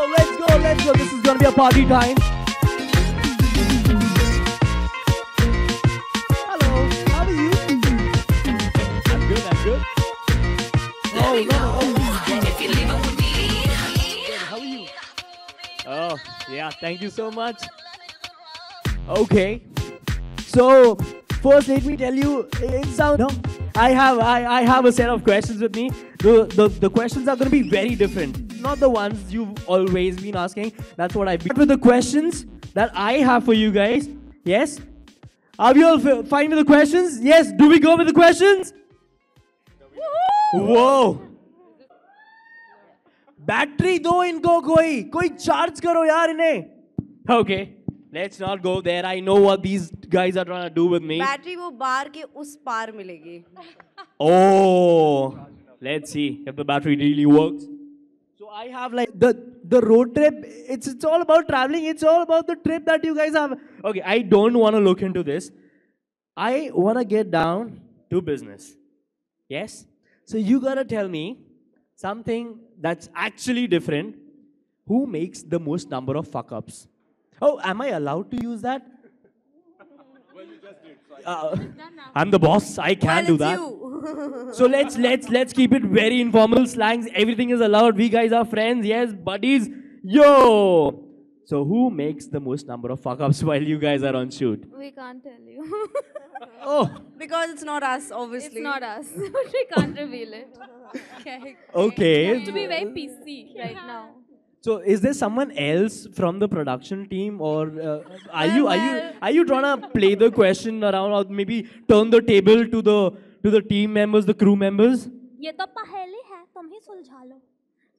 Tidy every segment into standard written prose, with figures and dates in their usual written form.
let's go. This is gonna be a party time. Hello, how are you? I'm good. Oh, no. If you leave it with me. How are you? Oh, yeah, thank you so much. Okay. So, first let me tell you, it sounds... No, I have a set of questions with me. The questions are going to be very different. Not the ones you've always been asking. That's what I've been... With the questions that I have for you guys. Yes? Are we all fine with the questions? Yes? Do we go with the questions? Whoa! Battery दो इनको कोई charge करो यार इन्हें. Okay, let's not go there. I know what these guys are trying to do with me. Battery वो बार के उस पार मिलेगी. Oh, let's see if the battery really works. So I have like the road trip. It's all about traveling. It's all about the trip that you guys have. Okay, I don't want to look into this. I want to get down to business. Yes. So you gotta tell me something that's actually different. Who makes the most number of fuck-ups? Oh, am I allowed to use that? Well, you just did. I'm the boss. I can't do that. You. So let's keep it very informal. Slangs. Everything is allowed. We guys are friends. Yes, buddies. Yo. So who makes the most number of fuck-ups while you guys are on shoot? We can't tell you. Oh. Because it's not us, obviously. It's not us. But we can't reveal it. Okay. To be very PC right now. So is there someone else from the production team, or are you trying to play the question around, or maybe turn the table to the team members, the crew members? ये तो पहले है, तुम ही सुलझा लो.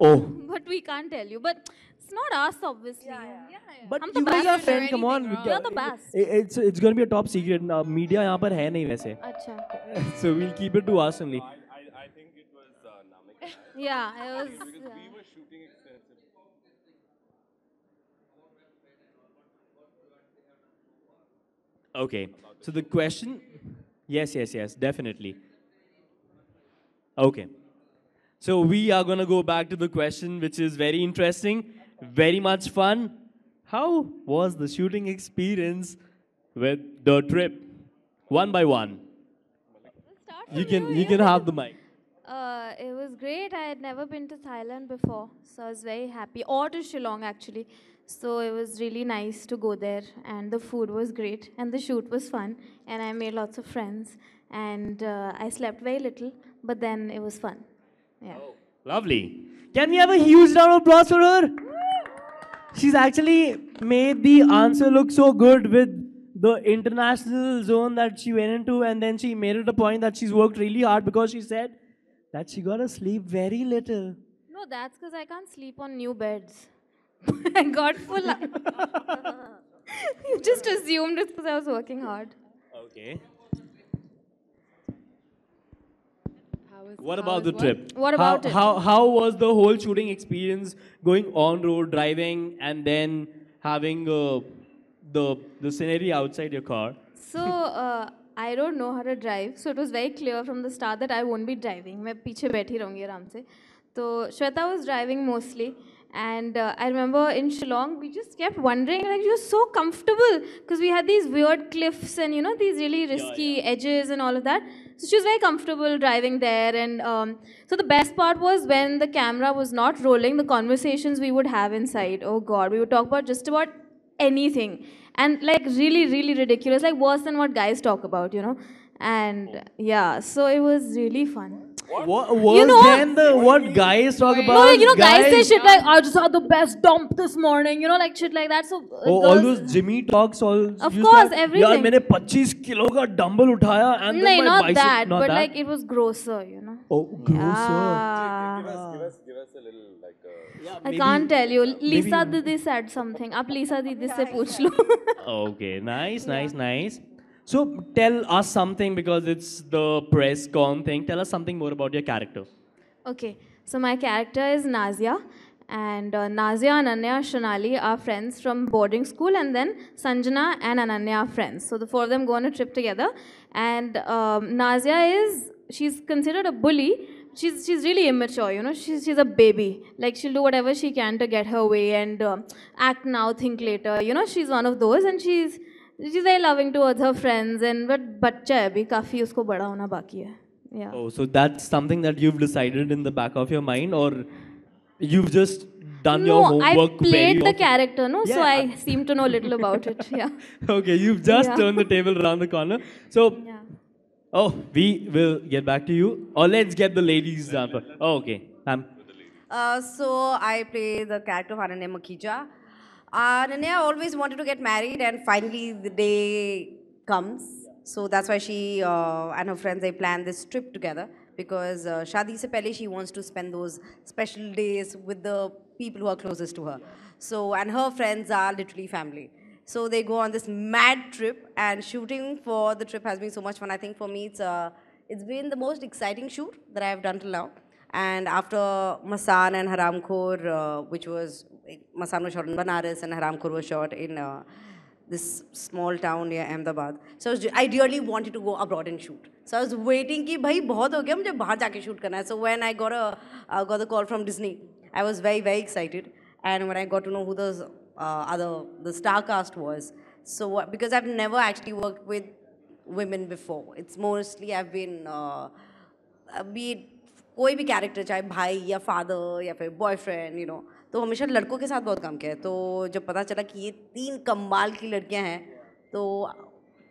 Oh. But we can't tell you. But it's not us, obviously. Yeah. But हम you तो guys best are friends. Come on. We are the best. It's going to be a top secret. Media यहाँ पर है नहीं वैसे. अच्छा. So we'll keep it to us only. I think it was Namik. Yeah, it was. Because we were shooting extensively. Okay. So the question, yes, definitely. Okay. So we are gonna go back to the question, which is very interesting, very much fun. How was the shooting experience with the trip? One by one. You can have the mic. It was great. I had never been to Thailand before, so I was very happy. Or to Shillong, actually. So it was really nice to go there, and the food was great, and the shoot was fun, and I made lots of friends, and I slept very little, but then it was fun. Yeah. Oh, lovely. Can we have a huge round of applause for her? She's actually made the answer look so good with the international zone that she went into, and then she made it a point that she's worked really hard because she said that she got to sleep very little. No, that's because I can't sleep on new beds. I got full. You just assumed it's because I was working hard. Okay. What about the trip? What about it? How was the whole shooting experience, going on road, driving, and then having the scenery outside your car? So, I don't know how to drive, so it was very clear from the start that I won't be driving. मैं पीछे बैठी रहूँगी आराम से. तो Shweta was driving mostly, and I remember in Shillong we just kept wondering, like, you're so comfortable because we had these weird cliffs and these really risky edges and all of that. So she was very comfortable driving there, and so the best part was when the camera was not rolling, the conversations we would have inside. Oh God, we would talk about just about anything. And like really, really ridiculous, like worse than what guys talk about, And yeah, so it was really fun. What was then what guys talk about? No, guys say shit like, I just had the best dump this morning, like shit like that. So all those Jimmy talks, of course, everything. यार मैंने 25 kilo का dumbbell उठाया and then not my that, not but that. like it was grosser, Oh, grosser. Yeah. Give us a little like. I can't tell you. Lisa Didi said something. आप Lisa Didi से पूछ लो. Okay, nice. So tell us something, because it's the press con thing. Tell us something more about your character. Okay, so my character is Nazia, and Nazia, Ananya, Shanali are friends from boarding school, and then Sanjana and Ananya are friends. So the four of them go on a trip together, and Nazia she's considered a bully, she's really immature, you know. She's a baby. Like she'll do whatever she can to get her way and act now, think later. You know, she's one of those, and she's very loving towards her friends. And but बच्चा है अभी काफी उसको बड़ा होना बाकी है. Yeah. Oh, so that's something that you've decided in the back of your mind, or you've just done your No, I homework very played the often? character, no, so Yeah. I seem to know little about it. Yeah. Okay, you've just Yeah. turned the table around the corner. So, Yeah. oh, we will get back to you. Or let's get the ladies' answer. Oh, okay. So I play the character of Ananya Makhija. Ananya always wanted to get married, and finally the day comes. So that's why she and her friends, they plan this trip together, because Shadi se pehle she wants to spend those special days with the people who are closest to her. So, and her friends are literally family. So they go on this mad trip, and shooting for the trip has been so much fun. I think for me it's been the most exciting shoot that I have done till now. And after Masan and Haramkhor, which was, Masan was shot in Banaras and Haramkhor was shot in this small town near Ahmedabad. So I really wanted to go abroad and shoot. So I was waiting कि भाई बहुत हो गया मुझे बाहर जाके shoot करना है. So when I got the call from Disney, I was very, very excited. And when I got to know who the star cast was, so because I've never actually worked with women before. It's mostly I've been be it कोई भी character, चाहे भाई या father या फिर boyfriend, you know, तो हमेशा लड़कों के साथ बहुत काम किया है. तो जब पता चला कि ये 3 कमाल की लड़कियां हैं, तो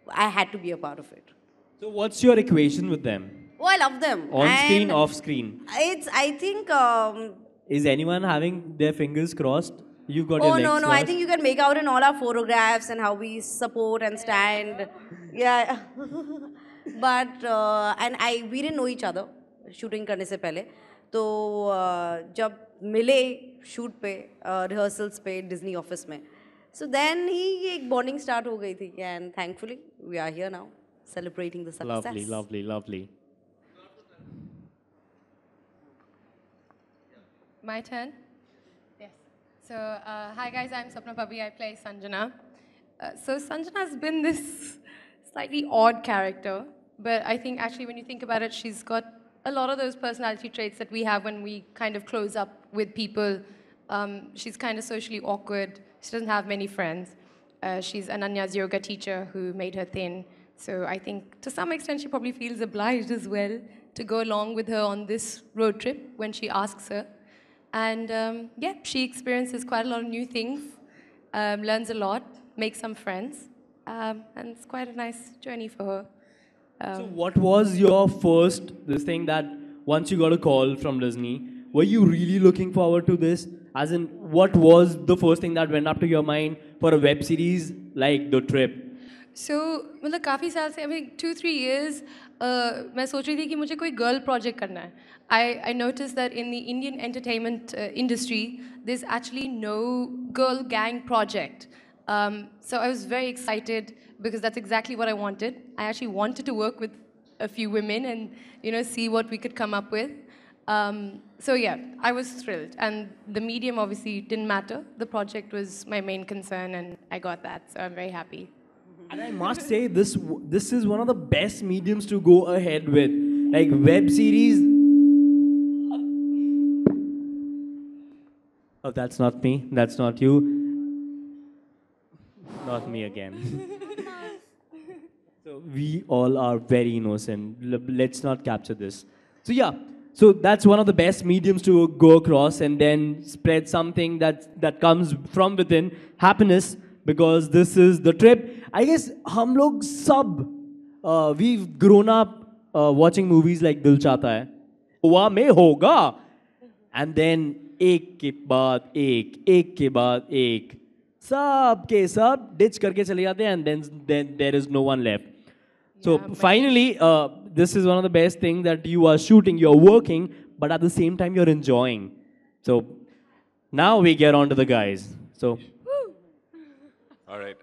I had to be a part of it. So, what's your equation with them? Oh, I love them. On screen, And off screen? I think. Is anyone having their fingers crossed? You've got Oh your legs no, crossed? I think you can make out in all our photographs and how we support and stand. Yeah. But and we didn't know each other shooting करने से पहले. तो जब मिले shoot पे, rehearsals पे Disney office में, so then ही एक बॉन्डिंग स्टार्ट हो गई थी. And thankfully we are here now celebrating the success. Lovely, lovely, lovely. My turn? Yes. So, hi guys, I'm Sapna Pabi. I play Sanjana. So Sanjana has been this slightly odd character, but I think actually when you think about it, she's got a lot of those personality traits that we have when we kind of close up with people. She's kind of socially awkward. She doesn't have many friends. She's Ananya's yoga teacher who made her thin. So I think to some extent she probably feels obliged as well to go along with her on this road trip when she asks her. And yeah, she experiences quite a lot of new things, learns a lot, makes some friends, and it's quite a nice journey for her. So, what was your first, this thing that once you got a call from Disney, were you really looking forward to this? As in, what was the first thing that went up to your mind for a web series like The Trip? So, मतलब काफ़ी साल से, I mean 2-3 years, मैं सोच रही थी कि मुझे कोई girl project करना है. I noticed that in the Indian entertainment industry, there's actually no girl gang project. So I was very excited because that's exactly what I wanted. I actually wanted to work with a few women and, you know, see what we could come up with. So yeah, I was thrilled. And the medium obviously didn't matter. The project was my main concern and I got that. So I'm very happy. And I must say, this is one of the best mediums to go ahead with. Like web series. Oh, that's not me. That's not you. Not me again. So we all are very innocent. Let's not capture this. So yeah. So that's one of the best mediums to go across and then spread something that comes from within, happiness, because this is The Trip. I guess हम लोग सब we've grown up watching movies like Dil Chahta Hai, हुआ में होगा, and then एक के बाद एक के बाद एक, सब के सब ditch करके चले जाते हैं, and then there is no one left. So finally, this is one of the best things that you are shooting, you're working, but at the same time you're enjoying. So now we get on to the guys. So. All right.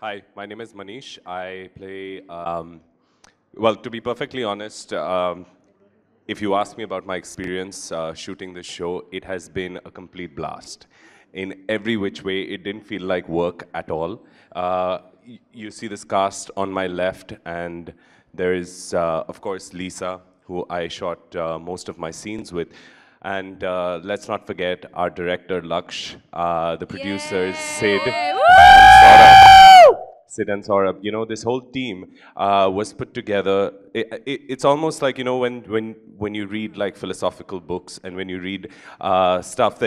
Hi, my name is Manish. I play, well, to be perfectly honest, if you ask me about my experience shooting this show, it has been a complete blast. In every which way, it didn't feel like work at all. You see this cast on my left, and there is, of course, Lisa, who I shot most of my scenes with. And let's not forget our director, Laksh, the producers, Sid and Saurabh. Sid and Saurabh, you know, this whole team was put together. It's almost like, you know, when you read like philosophical books and when you read stuff,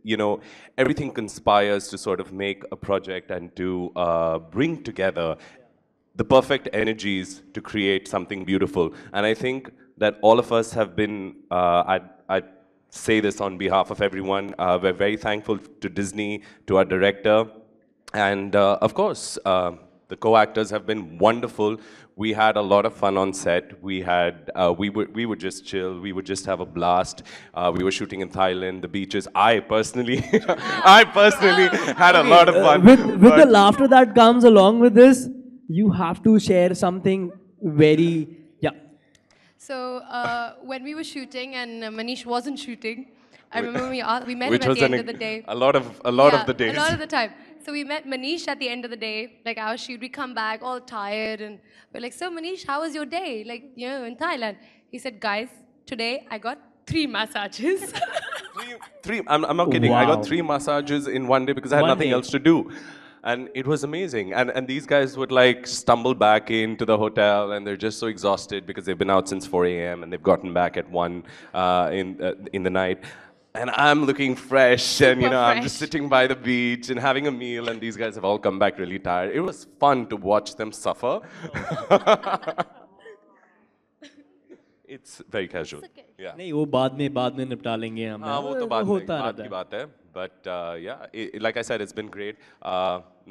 you know, everything conspires to sort of make a project and to bring together the perfect energies to create something beautiful. And I think that all of us have been, I say this on behalf of everyone, we're very thankful to Disney, to our director, and of course, the co-actors have been wonderful. We had a lot of fun on set. We would just chill. We would just have a blast. We were shooting in Thailand, the beaches. I personally had a lot of fun. With the laughter that comes along with this, you have to share something very, yeah. So when we were shooting and Manish wasn't shooting, I remember we met him Which at was the end of the day. a lot of the days. A lot of the time. So we met Manish at the end of the day, like our shoot. We come back all tired and we're like, so Manish, how was your day? Like, you know, in Thailand. He said, guys, today I got 3 massages. I'm not kidding. I Wow. got 3 massages in one day because I had One nothing day. else to do. And it was amazing. And these guys would like stumble back into the hotel and they're just so exhausted because they've been out since 4 a.m. and they've gotten back at 1 in the night. And I'm looking fresh and, you know, I'm just fresh. sitting by the beach and having a meal and these guys have all come back really tired. It was fun to watch them suffer. It's very casual. Yeah. नहीं वो बाद में निपटा लेंगे हम हाँ वो तो बात होता बात रहता की है बात है but yeah like I said it's been great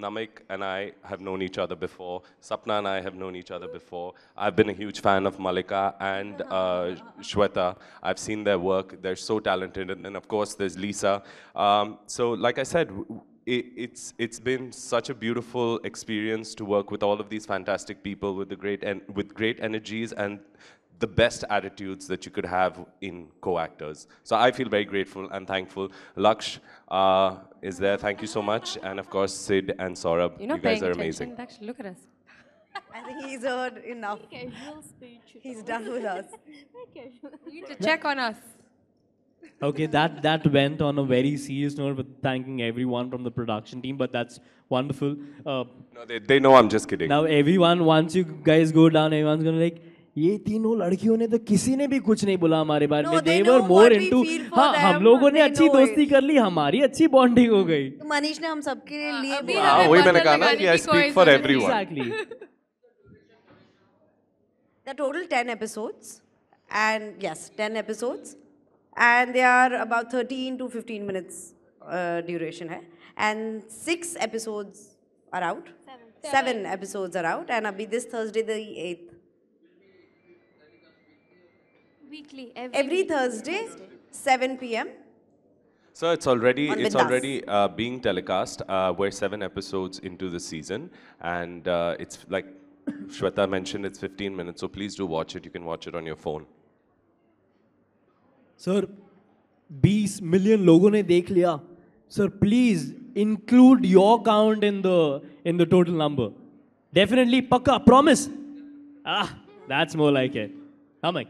Namik and I have known each other before Sapna and I have known each other before I've been a huge fan of Malika and Shweta I've seen their work they're so talented and of course there's Lisa so like I said it's been such a beautiful experience to work with all of these fantastic people with great energies and the best attitudes that you could have in co-actors. So I feel very grateful and thankful. Laksh is there. Thank you so much. And of course, Sid and Saurabh, You're not you guys paying are attention. amazing. Actually, look at us. I think he's heard enough. He's done with us. You need to check on us. Okay, that went on a very serious note with thanking everyone from the production team, but that's wonderful. No, they know I'm just kidding. Now everyone, once you guys go down, everyone's gonna like, ये तीनों लड़कियों ने तो किसी ने भी कुछ नहीं बोला हमारे बारे No, में. they They know were more what we into feel for हाँ हम them, लोगों ने they अच्छी know दोस्ती it. कर ली हमारी अच्छी बॉन्डिंग हो गई. तो मनीष ने हम सबके लिए अभी बोला. हमें वही मैंने बटन कहा ना लगाने कि I की कोई speak for जरूरत everyone. Exactly. The total 10 episodes, and yes, 10 episodes, and they are about 13 to 15 minutes duration hai. And 6 episodes are out. 7 episodes are out, and abhi this Thursday the 8th. Weekly, Every Thursday, 7 p.m. So it's already On it's Bindaas. already being telecast. We're 7 episodes into the season, and it's like Shweta mentioned, it's 15 minutes. So please do watch it. You can watch it on your phone. Sir, 20 million लोगों ने देख लिया. Sir, please include your count in the total number. Definitely, pakka, promise. Ah, that's more like it. Namik.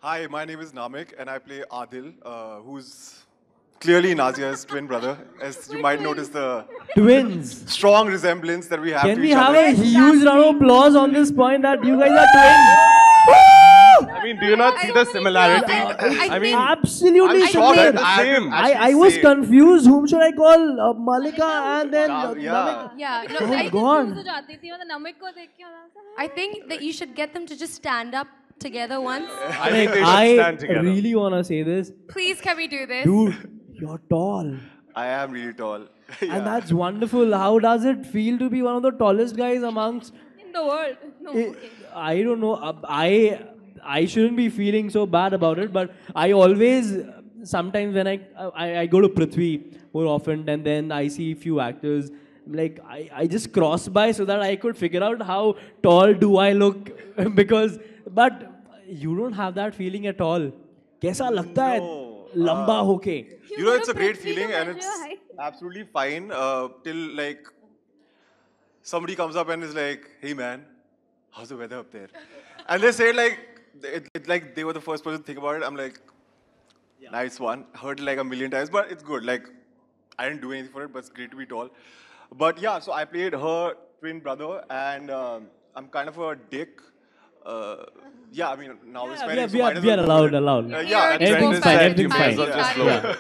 Hi, my name is Namik and I play Adil, who's clearly Nazia's twin brother. As you might notice the Twins. strong resemblance that we have Can to we each have other. a huge round of applause on this point that you guys are twins? I mean, do you not see the similarity? I mean, Absolutely I'm sure similar. that I Same. can I actually was say- confused. Whom should I call? Malika and then Yeah. Namik. Yeah, no, Oh I God. confused हो जाती थी मतलब नमक को देख के होता था. I think that you should get them to just stand up together once. I think they should stand I together. really want to say this. Please, can we do this? Dude, you're tall. I am really tall. Yeah. And that's wonderful. How does it feel to be one of the tallest guys amongst... In the world. No, I- okay. I don't know. I shouldn't be feeling so bad about it, but I always... Sometimes when I go to Prithvi more often and then I see few actors, like I just cross by so that I could figure out how tall do I look because... But you don't have that feeling at all. कैसा लगता है लंबा होके? You know, it's a go to great Prithvi to feeling and measure it's height. absolutely fine till like somebody comes up and is like, hey man, how's the weather up there? And they say like, it's like they were the first person to think about it. I'm like, nice one. Heard it like a million times, but it's good. Like, I didn't do anything for it, but it's great to be tall. But yeah, so I played her twin brother, and I'm kind of a dick. Yeah, I mean, now we're swearing, so might as we are well put allowed. it. Yeah, You're Everything's both fine, fine. everything's Fine. fine. Just flow. flow.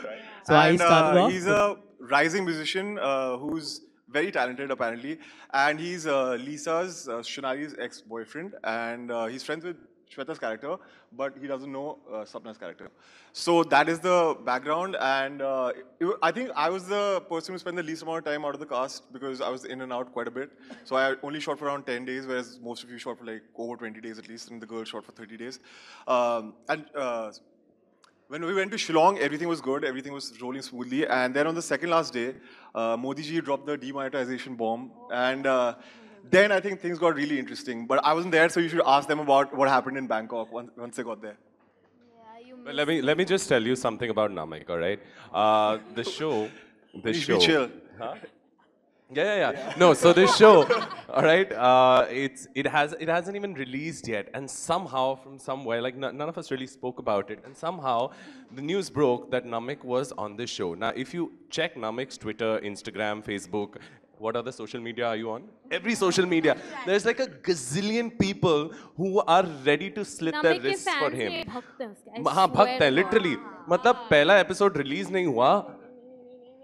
So I And started off. he's a rising musician who's very talented, apparently. And he's Lisa's, Shonali's ex-boyfriend. And he's friends with Shweta's character, but he doesn't know Sapna's character. So that is the background. And I think I was the person who spent the least amount of time out of the cast because I was in and out quite a bit. So I only shot for around 10 days, whereas most of you shot for like over 20 days at least, and the girl shot for 30 days. When we went to Shillong, everything was good, everything was rolling smoothly. And then on the second last day, Modi ji dropped the demonetization bomb. And then I think things got really interesting. But I wasn't there, so you should ask them about what happened in Bangkok once they got there. Well, let me just tell you something about Namek, all right? The show. You should be chill. Huh? Yeah. No, so this show, all right, it hasn't even released yet, and somehow from somewhere, like none of us really spoke about it, and somehow the news broke that Namek was on this show. Now, if you check Namek's Twitter, Instagram, Facebook, what other social media are you on? Every social media. There's like a gazillion people who are ready to slit their wrists for him. हाँ भक्त है literally. मतलब पहला episode release नहीं हुआ.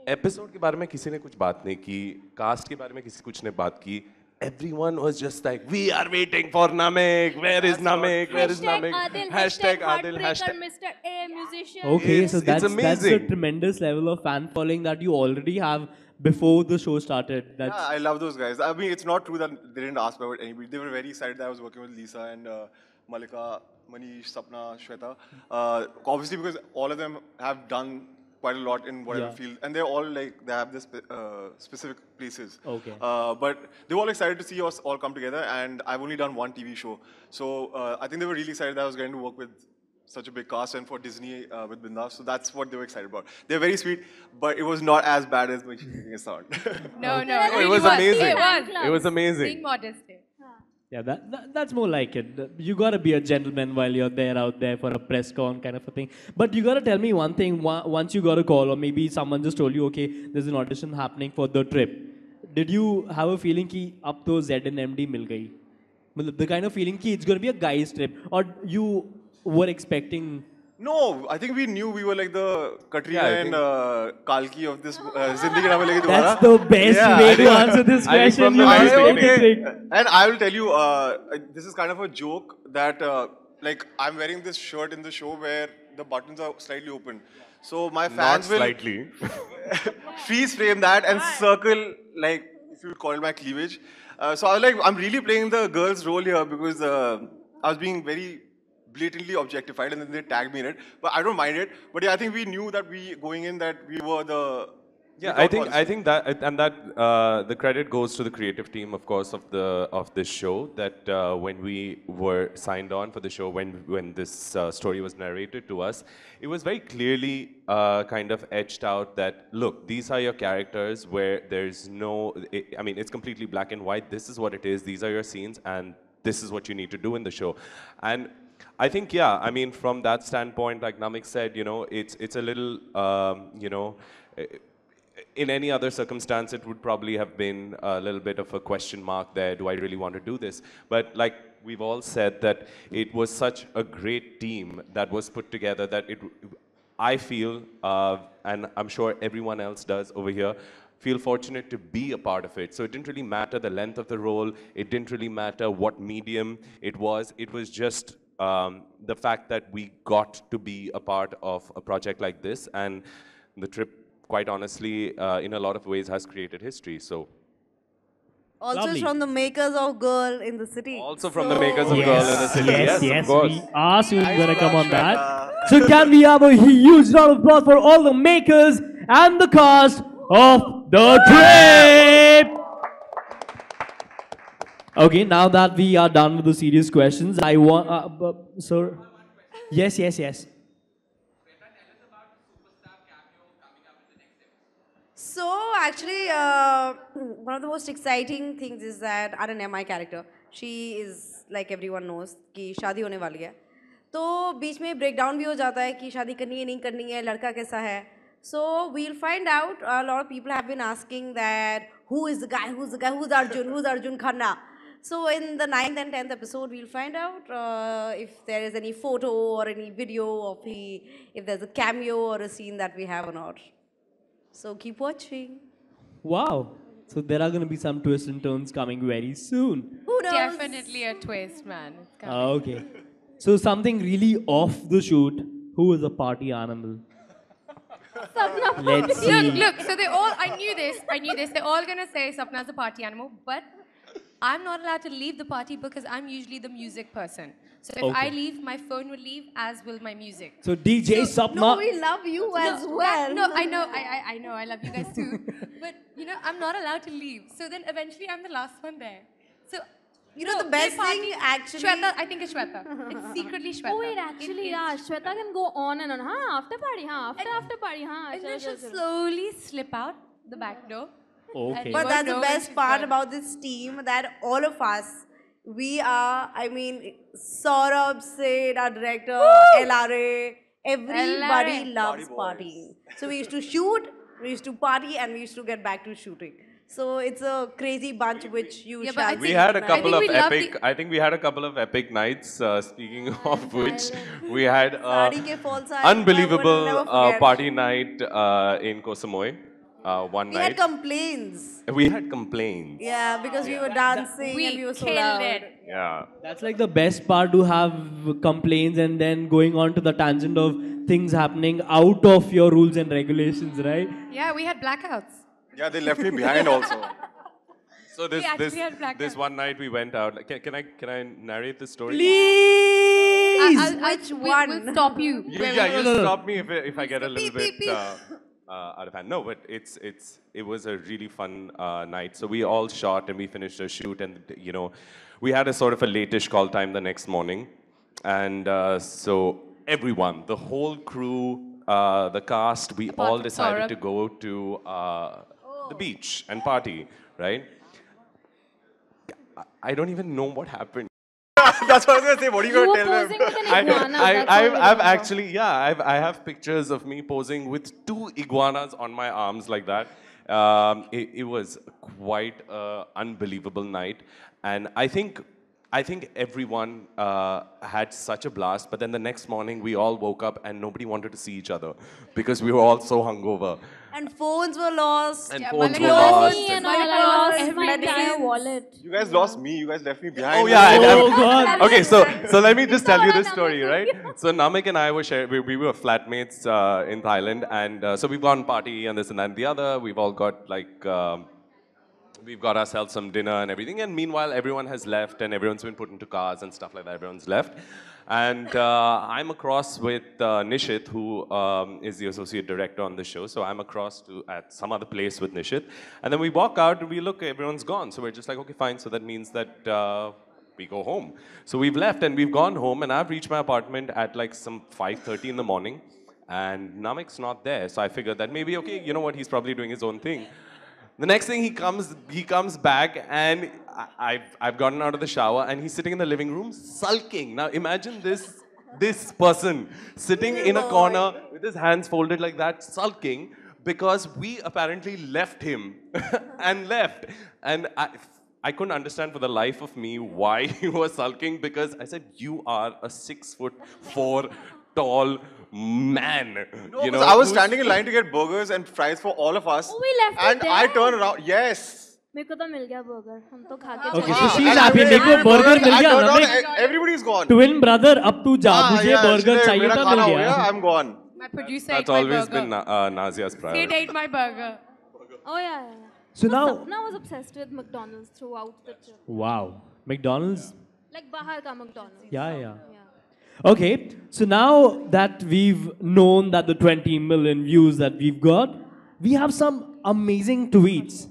Episode के बारे में किसी ने कुछ बात नहीं की, कास्ट के बारे में किसी कुछ ने बात की. Everyone was just like, we are waiting for Namek. Where is Namek? Where is Namek? Hashtag Adil. Hashtag Mr. A musician. Okay, so It's that's a amazing. tremendous level of fan following that you already have before the show started. That's Yeah, I love those guys. I mean, it's not true that they didn't ask about anybody. They were very excited that I was working with Lisa and Malika, Manish, Sapna, Shweta. Obviously, because all of them have done quite a lot in whatever Yeah. field, and they're all like they have this specific places. Okay. But they were all excited to see us all come together, and I've only done one TV show, so I think they were really excited that I was going to work with such a big cast and for Disney with Bindas. So that's what they were excited about. They're very sweet, but it was not as bad as making it sound. No, Oh, it was amazing. It was. It was amazing. Being modest. Yeah, that's more like it. You gotta be a gentleman while you're there out there for a press con kind of a thing. But you gotta tell me one thing. Once you got a call, or maybe someone just told you, okay, there's an audition happening for the trip. Did you have a feeling कि अब तो Z and MD मिल गई? मतलब the kind of feeling कि it's gonna be a guy's trip, or you were expecting? No, I think we knew we were like the Katrina Yeah, I and think- Kalki of this Zindagi Na Milegi Dobara. That's the best Yeah, way I to think- answer this I think question. from the You very missed beginning- everything. And I will tell you, this is kind of a joke that like I'm wearing this shirt in the show where the buttons are slightly open. So my Not fans will slightly. freeze frame that and circle, like, if you would call it my cleavage. So I was like, I'm really playing the girl's role here because I was being very blatantly objectified, and then they tagged me in it. But I don't mind it. But yeah, I think we knew that going in that we were the... Yeah, we I got think that the credit goes to the creative team, of course, of this show. That when we were signed on for the show, when this story was narrated to us, it was very clearly kind of etched out that, look, these are your characters where there's no, I mean, it's completely black and white. This is what it is. These are your scenes, and this is what you need to do in the show. And I think, yeah, I mean, from that standpoint, like Namek said, you know, it's a little, you know, in any other circumstance, it would probably have been a little bit of a question mark there. Do I really want to do this? But like we've all said, that it was such a great team that was put together that I feel, and I'm sure everyone else does over here, feel fortunate to be a part of it. So it didn't really matter the length of the role. It didn't really matter what medium it was. It was just the fact that we got to be a part of a project like this, and the trip, quite honestly, in a lot of ways has created history. So Also Lovely. it's from the makers of Girl in the City. also from the makers of Girl in the City. Yes, of course. we are soon going to come on Shweta. that. So can we have a huge round of applause for all the makers and the cast of the trip? Okay, now that we are done with the serious questions, I want, sir. Yes. So actually, one of the most exciting things is that Ananya, my character, she is, like everyone knows, कि शादी होने वाली है. तो बीच में break down भी हो जाता है कि शादी करनी है नहीं करनी है, लड़का कैसा है. So we'll find out. A lot of people have been asking that who is the guy, who's Arjun Khanna. So in the 9th and 10th episode, we'll find out if there is any photo or any video of if there's a cameo or a scene that we have or not. So keep watching. Wow. So there are going to be some twists and turns coming very soon. Who knows? Definitely a twist, man. It's coming. Okay. So something really off the shoot. Who is a party animal? Let's see. Look, so I knew this. They're all gonna say Sapna's a party animal, but I'm not allowed to leave the party because I'm usually the music person. So if I leave, my phone will leave, as will my music. So DJ Sapna. No, we love you as well. No, I know, I love you guys too. But I'm not allowed to leave. So then eventually I'm the last one there. So the best thing actually. Shweta, I think it's Shweta. It's secretly Shweta. Oh wait, actually, yeah, Shweta can go on and on. After party, after party, And then she'll slowly slip out the back door. Okay. But that's the best part about this team, that all of us, we are, Saurabh, Sid, our director, LRA, everybody loves partying. So we used to shoot, we used to party, and we used to get back to shooting. So it's a crazy bunch which you shall We had a couple of epic. I think we had a couple of epic nights. Speaking of which, we had unbelievable party night in Koh Samui. One night. We had complaints. We had complaints. Yeah, because we were dancing and we were so loud. Yeah. That's like the best part, to have complaints and then going on to the tangent of things happening out of your rules and regulations, right? Yeah, we had blackouts. Yeah, they left me behind also. So this one night we went out. Can I narrate the story? Please. Which one? We'll stop you. You stop me if I get a little bit out of hand. No, but it was a really fun night. So we all shot and we finished our shoot, and we had a sort of a late-ish call time the next morning, and so everyone, the whole crew, the cast, we all decided to go to the beach and party, right? I don't even know what happened. That's what I was going to say. What are you going to tell them? Posing with an iguana. I have pictures of me posing with 2 iguanas on my arms like that. It was quite an unbelievable night. And I think everyone had such a blast, but then the next morning we all woke up and nobody wanted to see each other because we were all so hungover. And phones were lost. And phones were lost. And all, I lost my entire wallet. You guys lost me. You guys left me behind. Oh yeah. Oh God. Okay, so let me just tell you this story, right? So Namik and I were we were flatmates in Thailand, and so we've gone party and this and that and the other. We've all got we've got ourselves some dinner and everything, and meanwhile everyone has left and everyone's been put into cars and stuff like that. Everyone's left. And I'm across with Nishit, who is the associate director on the show. So I'm across at some other place with Nishit. And then we walk out and we look, everyone's gone. So we're just like, okay, fine. So that means that we go home. So we've left and we've gone home. And I've reached my apartment at like some 5:30 in the morning. And Namik's not there. So I figured that maybe, okay, you know what, he's probably doing his own thing. The next thing he comes back, and I've gotten out of the shower and he's sitting in the living room sulking. Now imagine this person sitting in a corner with his hands folded like that, sulking because we apparently left him and left. And I couldn't understand for the life of me why he was sulking, because I said, you are a 6'4" tall man. No, I was standing in line to get burgers and fries for all of us. Oh, we left it and there? I turned around. Yes. मेरे को तो मिल गया burger. हम तो खा के Okay, चले so गए. she's happy. मेरे को burger मिल I गया. turned around, Namik, everybody's gone. twin brother, अब तू जा. मुझे yeah, burger actually, चाहिए मेरा था, खाना मिल हो गया. गया, I'm gone. My producer That's ate my always burger. been Nazia's Sid priority. ate my burger. Oh yeah. So now, Sapna was obsessed with McDonald's throughout the trip. wow, McDonald's. Like बाहर का McDonald's. Yeah. Okay, so now that we've known that the 20 million views that we've got, we have some amazing tweets.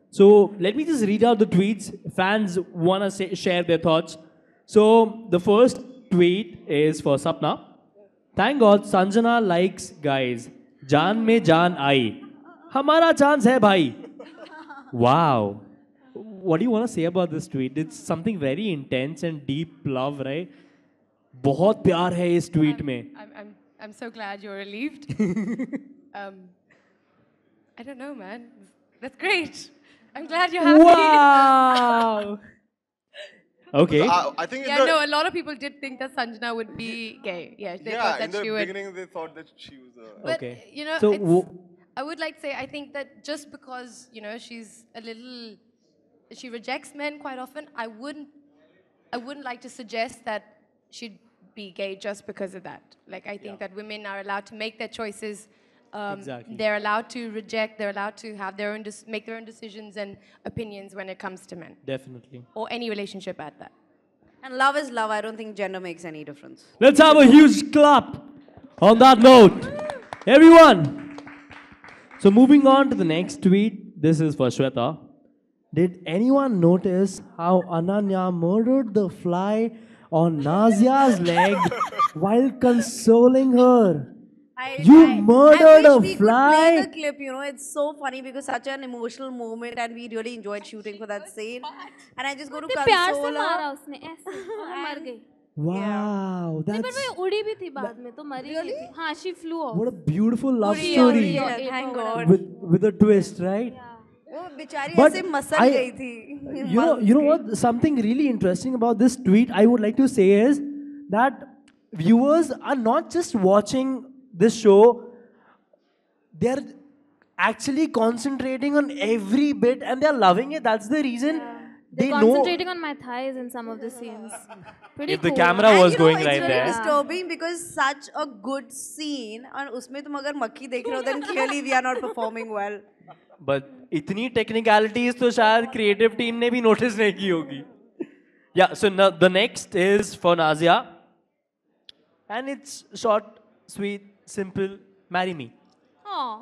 So let me just read out the tweets. Fans want to share their thoughts. So the first tweet is for Sapna. Thank God Sanjana likes guys. Jaan mein jaan aayi. Hamara chance hai bhai. Wow. What do you want to say about this tweet? It's something very intense and deep love, right? बहुत प्यार है इस tweet में. I'm so glad you're relieved. I don't know, man. That's great. I'm glad you're happy. Wow. Okay. I think in Yeah, the, no, a lot of people did think that Sanjana would be gay. Yeah, they thought in that the she would. beginning they thought that she was a... But, Okay. you know, So I would like to say, I think that just because, you know, she's a little, she rejects men quite often, I wouldn't like to suggest that she'd be gay just because of that. Like, I think that women are allowed to make their choices. Exactly. They're allowed to reject, they're allowed to have their own, make their own decisions and opinions when it comes to men. Definitely. Or any relationship at that. And love is love. I don't think gender makes any difference. Let's have a huge clap on that note. Everyone. So moving on to the next tweet. This is for Shweta. Did anyone notice how Ananya murdered the fly on Nazia's leg while consoling her? You murdered I a wish we fly? could play the clip, you know. It's so funny because such an emotional moment and we really enjoyed shooting for that scene. And I just go to प्यार से console मारा her. उसने ऐसे और वो मर गई. Wow, नहीं, पर that's वो उड़ी भी थी बाद में तो मरी नहीं थी. हाँ, she flew off. what a beautiful love उड़ी story Yeah, thank God. with a twist, right? वो बेचारी But ऐसे मसल I- गई थी. You know what? Something really interesting about this tweet I would like to say is that viewers are not just watching this show, they're actually concentrating on every bit and they're loving it. That's the reason they They're know. concentrating on my thighs in some of the scenes. Pretty If the cool. camera And was you know, going it's right very there. disturbing because such a good scene and उसमें तुम अगर मक्खी देख रहे हो then clearly we are not performing well. But इतनी technicalities तो शायद creative team ने भी notice नहीं की होगी. Yeah, so now the next is for Nazia. And it's short, sweet, simple, marry me. Aw.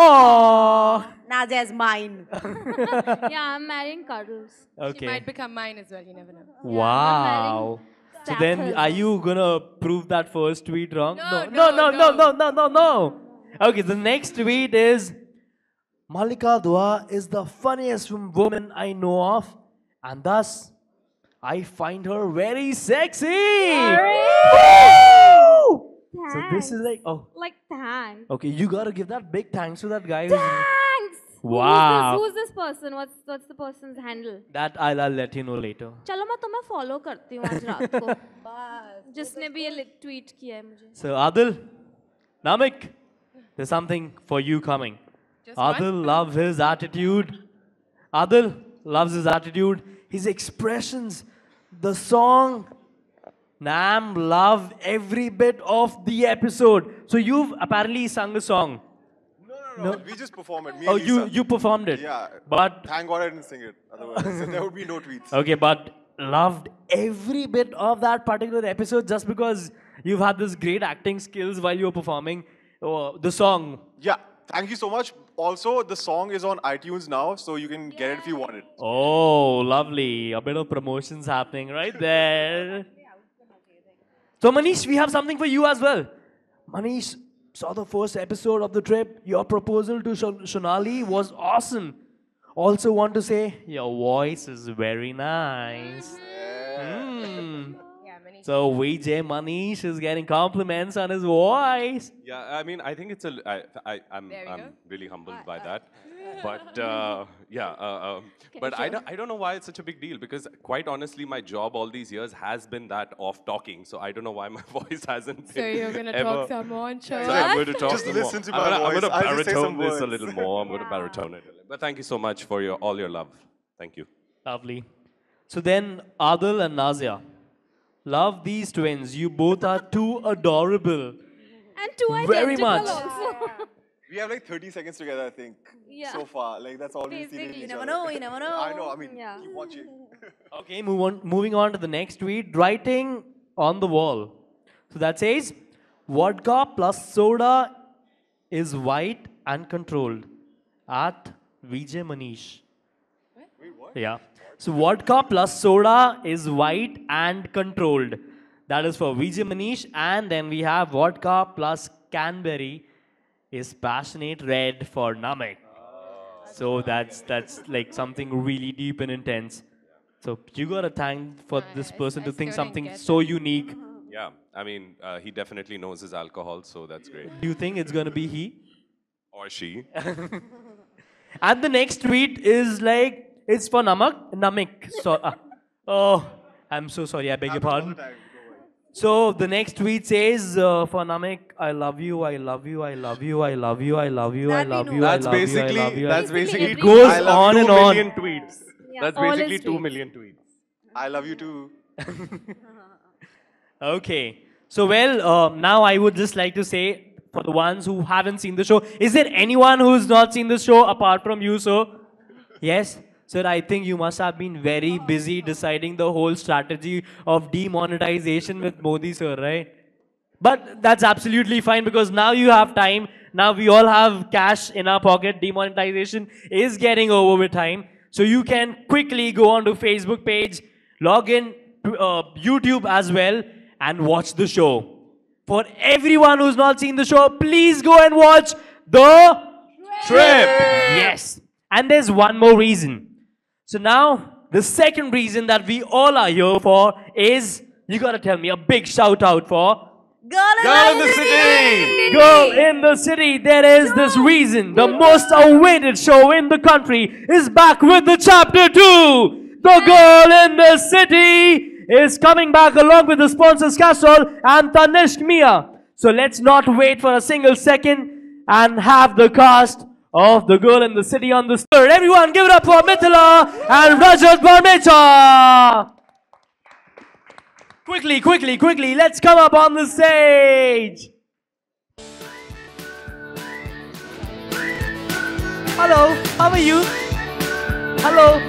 Oh. Nazia is mine. Yeah, I'm marrying Cuddles. She Okay. might become mine as well, you never know. Wow. So then, Stafford. are you gonna prove that first tweet wrong? No, No. Okay, the next tweet is Malika Dua is the funniest woman I know of, and thus I find her very sexy. Woo! So this is like, oh, Like, thanks. okay, you gotta give that big thanks to that guy. who's- Thanks! Wow. Who's this person? What's the person's handle? That I'll let you know later. चलो मैं तुम्हें follow करती हूँ आज रात को. जिसने भी ये tweet किया है मुझे. So Adil, Namik, there's something for you coming. Just Adil one? loves his attitude. Adil loves his attitude, his expressions, the song. Nam love every bit of the episode. So you've apparently sung a song. No. We just perform it. Me Oh, and Lisa. you performed it. Yeah. But Thank God I didn't sing it. Otherwise, there would be no tweets. okay, but loved every bit of that particular episode just because you've had this great acting skills while you were performing the song. Yeah. Thank you so much. Also, the song is on iTunes now, so you can get it if you want it. Oh, lovely. A bit of promotions happening right there. So, Manish, we have something for you as well. Manish saw the first episode of the trip. Your proposal to Shonali was awesome. Also, want to say your voice is very nice. Mm. Yeah, many. So, VJ Manish is getting compliments on his voice. Yeah, I mean, I think it's a. I'm There we go. really humbled by that. But but I don't know why it's such a big deal because quite honestly, my job all these years has been that of talking. So I don't know why my voice hasn't been. So you're going to ever. talk some more and show So I'm us? going to talk Just some listen more. to my I'm voice. gonna I'll just say baritone some this a words. little more. I'm going to baritone it. But thank you so much for all your love. Thank you. Lovely. So then, Adil and Nazia. Love these twins. You both are too adorable. And two Very identical much. also. We have like 30 seconds together, I think. Yeah. So far. Like, that's all we've seen in Basically. each You never other. know, you never know. I know. I mean, Yeah. keep watching. Okay, moving on to the next tweet. Writing on the wall. So that says, vodka plus soda is white and controlled at VJ Manish. Wait, what? Yeah. So vodka plus soda is white and controlled. That is for VJ Manish. And then we have vodka plus Canberry is passionate red for Namek. So that's like something really deep and intense. So you gotta thank for this person to I think still something didn't get so unique Yeah, I mean, he definitely knows his alcohol, so that's great. Do you think it's gonna be he? Or she. And the next tweet is like, it's for Namik. So, oh, I'm so sorry. I beg your pardon. So the next tweet says for Namik, I love you, I love you, I love you, I love you, I love you, I That we love know. you, I That's love you, I basically love you. that's basically It goes I love on you and 2 on. million tweets. That's all basically his 2 tweets. million tweets. I love you too. Okay. So, well, now I would just like to say, for the ones who haven't seen the show, is there anyone who's not seen the show apart from you, sir? Yes? Sir, I think you must have been very busy deciding the whole strategy of demonetization with Modi, sir, right? But that's absolutely fine because now you have time. Now we all have cash in our pocket. Demonetization is getting over with time. So you can quickly go onto Facebook page, log in to YouTube as well, and watch the show. For everyone who's not seen the show, please go and watch The Trip. Yes. And there's one more reason. So now, the second reason that we all are here for is, you gotta tell me, a big shout out for Girl in the city! Girl in the City. There is this reason. The most awaited show in the country is back with the chapter 2. The Girl in the City is coming back along with the sponsors Castrol and Tanishq Mia. So let's not wait for a single second and have the cast of The Girl in the City on the stage. Everyone give it up for Mithila and Rajat Barmecha. Quickly, quickly, quickly, let's come up on the stage. Hello, how are you? Hello.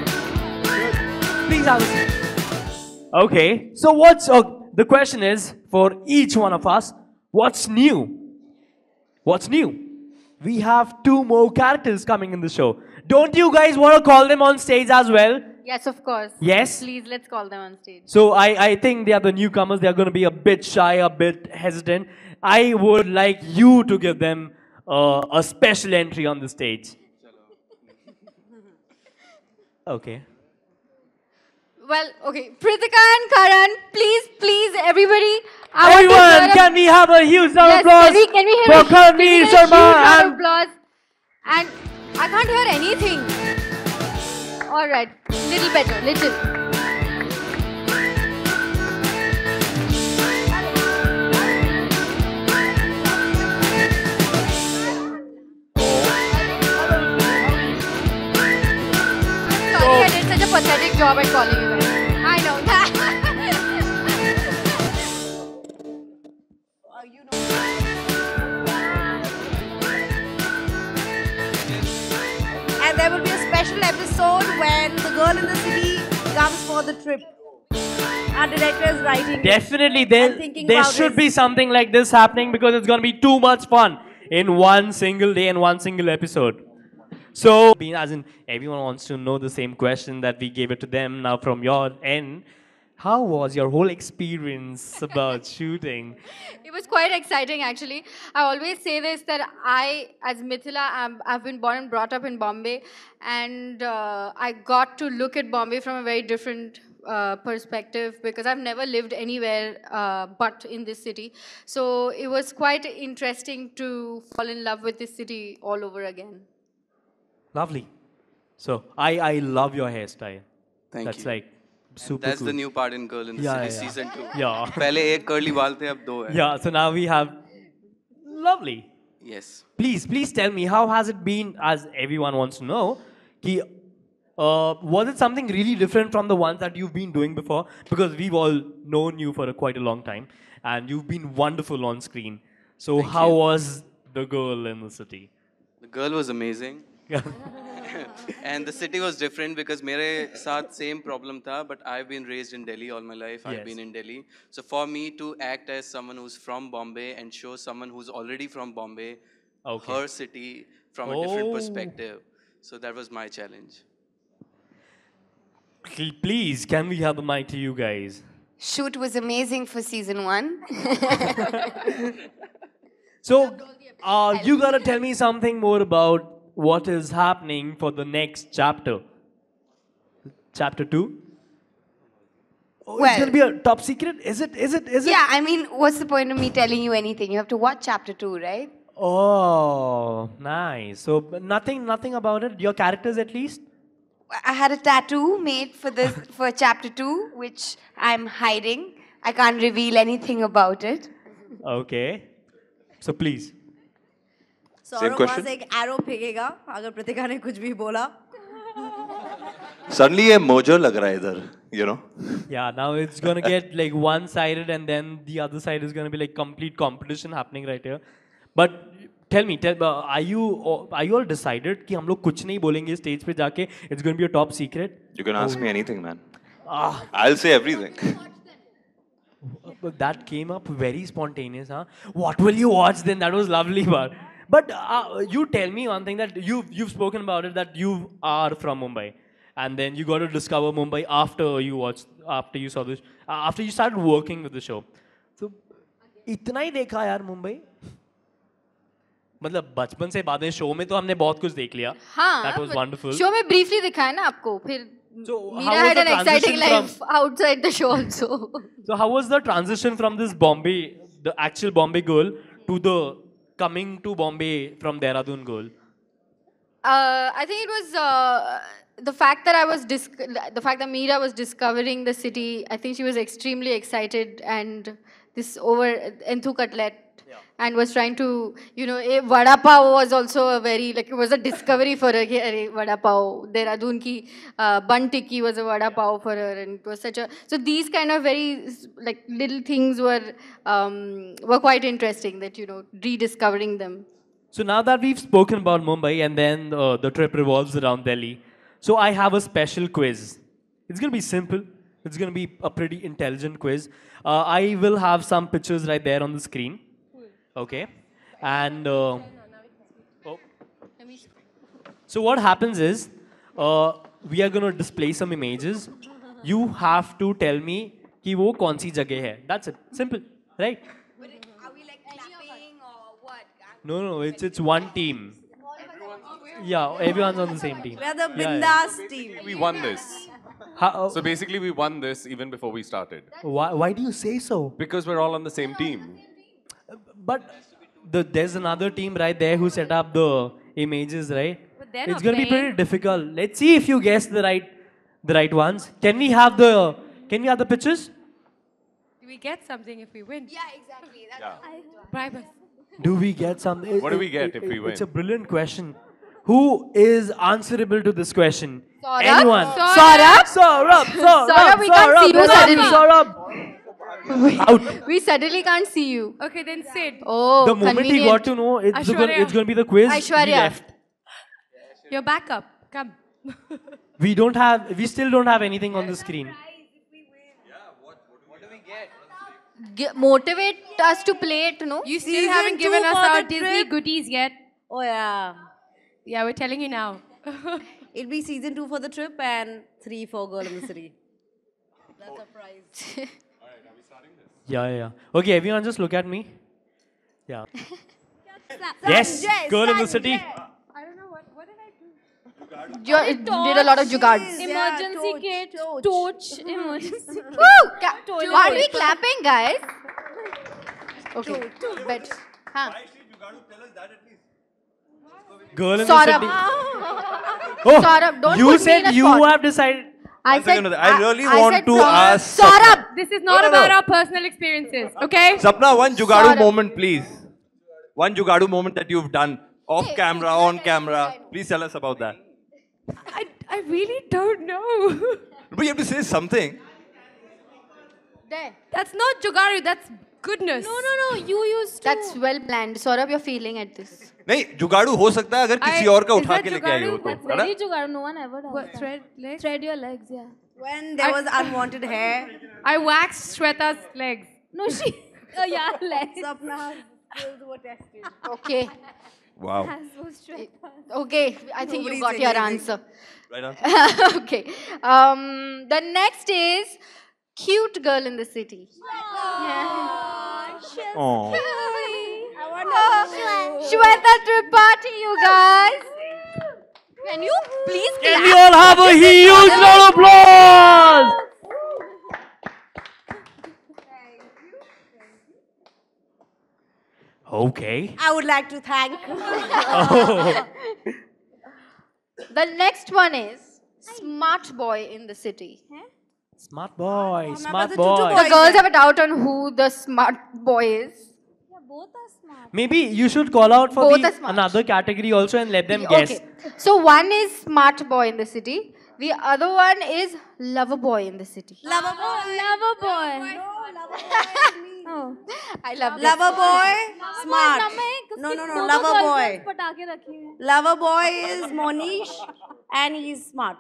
Please have a seat. Okay, so the question is, for each one of us, what's new? What's new? We have 2 more characters coming in the show. Don't you guys want to call them on stage as well? Yes, of course. Yes? Please, let's call them on stage. So I think they are the newcomers. They are going to be a bit shy, a bit hesitant. I would like you to give them a special entry on the stage. Okay. Well, okay. Pritika and Karan, please, everybody. I want to Everyone, hear can we have a huge round of Yes, applause can we hear for can we Karanveer hear a huge Sharma round of and applause? And I can't hear anything. All right, little better, little. Sorry, I did such a pathetic job at calling you guys. I know that. And there will be a special episode when the Girl in the City comes for the trip. Our director is writing. definitely And there thinking about should this. be something like this happening because it's going to be too much fun in one single day and one single episode. So, being as in everyone wants to know the same question that we gave it to them now from your end. How was your whole experience about shooting? It was quite exciting, actually. I always say this, that I, as Mithila, I've been born and brought up in Bombay, and I got to look at Bombay from a very different perspective because I've never lived anywhere but in this city. So it was quite interesting to fall in love with this city all over again. Lovely. So, I love your hairstyle. Thank That's you. like super That's cool. the new part in Girl in the Yeah, City yeah. season 2. Yeah. पहले एक curly बाल थे अब 2 है. Yeah, so now we have... Lovely. Yes. Please tell me, how has it been, as everyone wants to know, ki, was it something really different from the ones that you've been doing before? Because we've all known you for quite a long time, and you've been wonderful on screen. So Thank how you. was The Girl in the City? The girl was amazing. And the city was different because मेरे साथ same problem था, but I've been raised in Delhi all my life. I've Yes. been in Delhi. So for me to act as someone who's from Bombay and show someone who's already from Bombay, Okay. her city from a different Oh. perspective. So that was my challenge. Please, can we have the mic to you guys? Shoot was amazing for season 1. So, you gotta tell me something more about what is happening for the next chapter. Chapter 2? Oh, it's Well- gonna be a top secret? Is it? Yeah, I mean, what's the point of me telling you anything? You have to watch chapter 2, right? Oh, nice. So nothing about it. Your characters at least. I had a tattoo made for this for chapter 2, which I'm hiding. I can't reveal anything about it. Okay. So please. Saurabh question? वहाँ से एक arrow फेंकेगा अगर प्रतिका ने कुछ भी बोला. Suddenly a mojo lag raha hai idhar, you know. Yeah. Now it's gonna get like one-sided, and then the other side is gonna be like complete competition happening right here. But tell me, are you all decided कि हम लोग कुछ नहीं बोलेंगे stage पे जाके? It's gonna be a top secret. You can ask me anything, man. Ah. I'll say everything. But that came up very spontaneous, huh? What will you watch then? That was lovely, but you tell me one thing that you've spoken about it, that you are from Mumbai, and then you got to discover Mumbai after you saw this, after you started working with the show. So, इतना ही देखा यार मुंबई. मतलब बचपन से बाद में show में तो हमने बहुत कुछ देख लिया. हाँ, That was wonderful. शो में briefly दिखाया ना आपको, फिर So, how Meera was had the an exciting transition life outside the show also. So how was the transition from this Bombay, the actual Bombay girl, to the coming to Bombay from Dehradun girl? I think it was the fact that the fact that Meera was discovering the city. I think she was extremely excited, and this over Enthu Cutlet, and was trying to, vada pav was also a very, it was a discovery for her. Vada pav, Dehradun ki bun tikki was a vada pav for her, and it was such a, so these kind of very little things were quite interesting, that rediscovering them. So now that we've spoken about Mumbai, and then the trip revolves around Delhi, so I have a special quiz. It's going to be simple. It's going to be a pretty intelligent quiz. I will have some pictures right there on the screen. Okay. And so what happens is, we are going to display some images. You have to tell me कि वो कौन सी जगह है. That's it. Simple, right? Are we like clapping or what? No, it's one team. Yeah, everyone's on the same team. We are the Yeah, bindas team. We won this. So basically, we won this even before we started. Why do you say so? Because we're all on the same team. But there's another team right there who set up the images, right? But they're It's not going to be playing. pretty difficult. Let's see if you guess the right ones. Can we have the pictures? Do we get something if we win? Yeah, exactly. Bribe us. Do we get something? What do we get if we win? It's a brilliant question. Who is answerable to this question? Saurabh? Anyone? Saurabh? Saurabh, we can't see you suddenly. Saurabh. Out. We suddenly can't see you. Okay, then Sid. Oh, The moment he convenient. got to know it's going Aishwarya. to be the quiz, he Aishwarya. left. Your backup. Come. We still don't have anything on the screen. Motivate us to play it, no? You still Season haven't 2 given us for our the Disney trip. goodies yet. Oh yeah. Yeah, we're telling you now. It'll be season 2 for the trip and 3 for Girl in the City. That's a prize. Yeah. Okay, everyone just look at me. Yeah. Yes, girl in the city. I don't know, what did I do? Did a lot of jugards. Emergency kit, torch. Emergency. Woo! Why are we clapping, guys? Okay. Bet. Huh. Girl in the Saurabh. city. Oh, Saurabh, don't you put me said in a you spot. have decided. I said, I really I want said to from- ask Saurabh! This is not No. about our personal experiences, okay? Sapna, one Jugadu Saurabh. moment, please. One Jugadu moment that you've done off camera, on camera. Please tell us about that. I really don't know. But you have to say something. There. That's not Jugaru, that's goodness. No, you used to. That's well planned. Saurabh, you're feeling at this. नहीं जुगाड़ू हो सकता है अगर किसी और का उठा के लेके आई हो तो है ना? jugaad. No one ever does What, thread legs? Thread your legs, yeah. When there was unwanted hair. I waxed Shweta's legs. No, she. Yeah, legs. Sapna's skills were tested. Okay. Wow. Okay. I think you Nobody's got saying your anything. answer. Right on. Okay. The next is cute girl in the city. Oh. Shweta Tripathi, you guys. Can you please Can clap? we all have a huge round of applause? Okay. I would like to thank. Oh. The next one is smart boy in the city. Smart boy, smart the boy. tutu The girls have a doubt on who the smart boy is. Maybe you should call out for Both the are smart. another category also and let them guess. Okay. So one is smart boy in the city. The other one is lover boy in the city. Lover boy. Lover boy. Oh. I love this. Lover boy. Smart. No, lover boy. पटाखे रखी हैं. Lover boy is Monish and he's smart.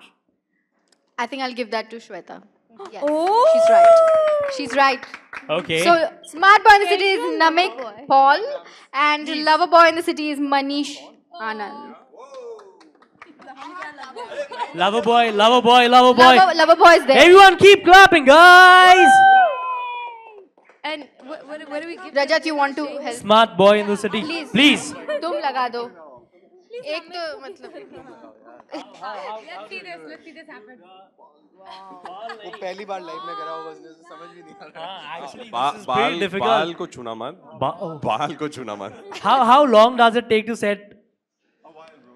I think I'll give that to Shweta. Yes. Oh. She's right. She's right. Okay. So smart boy in the city is Namik Paul and lover boy in the city is Manish Anand. Lover boy, lover boy, lover boy. Lover boy is there. Everyone keep clapping, guys. And what do we give? Rajat, you want to help? Smart boy in the city. Please. Please. तुम लगा दो. एक तो मतलब. Let's see this happen. वो पहली बार life में करा होगा उसने समझ भी नहीं आ रहा Actually, this is pretty बाल difficult. को छूना मत. Oh. बाल को छूना मत. How long does it take to set?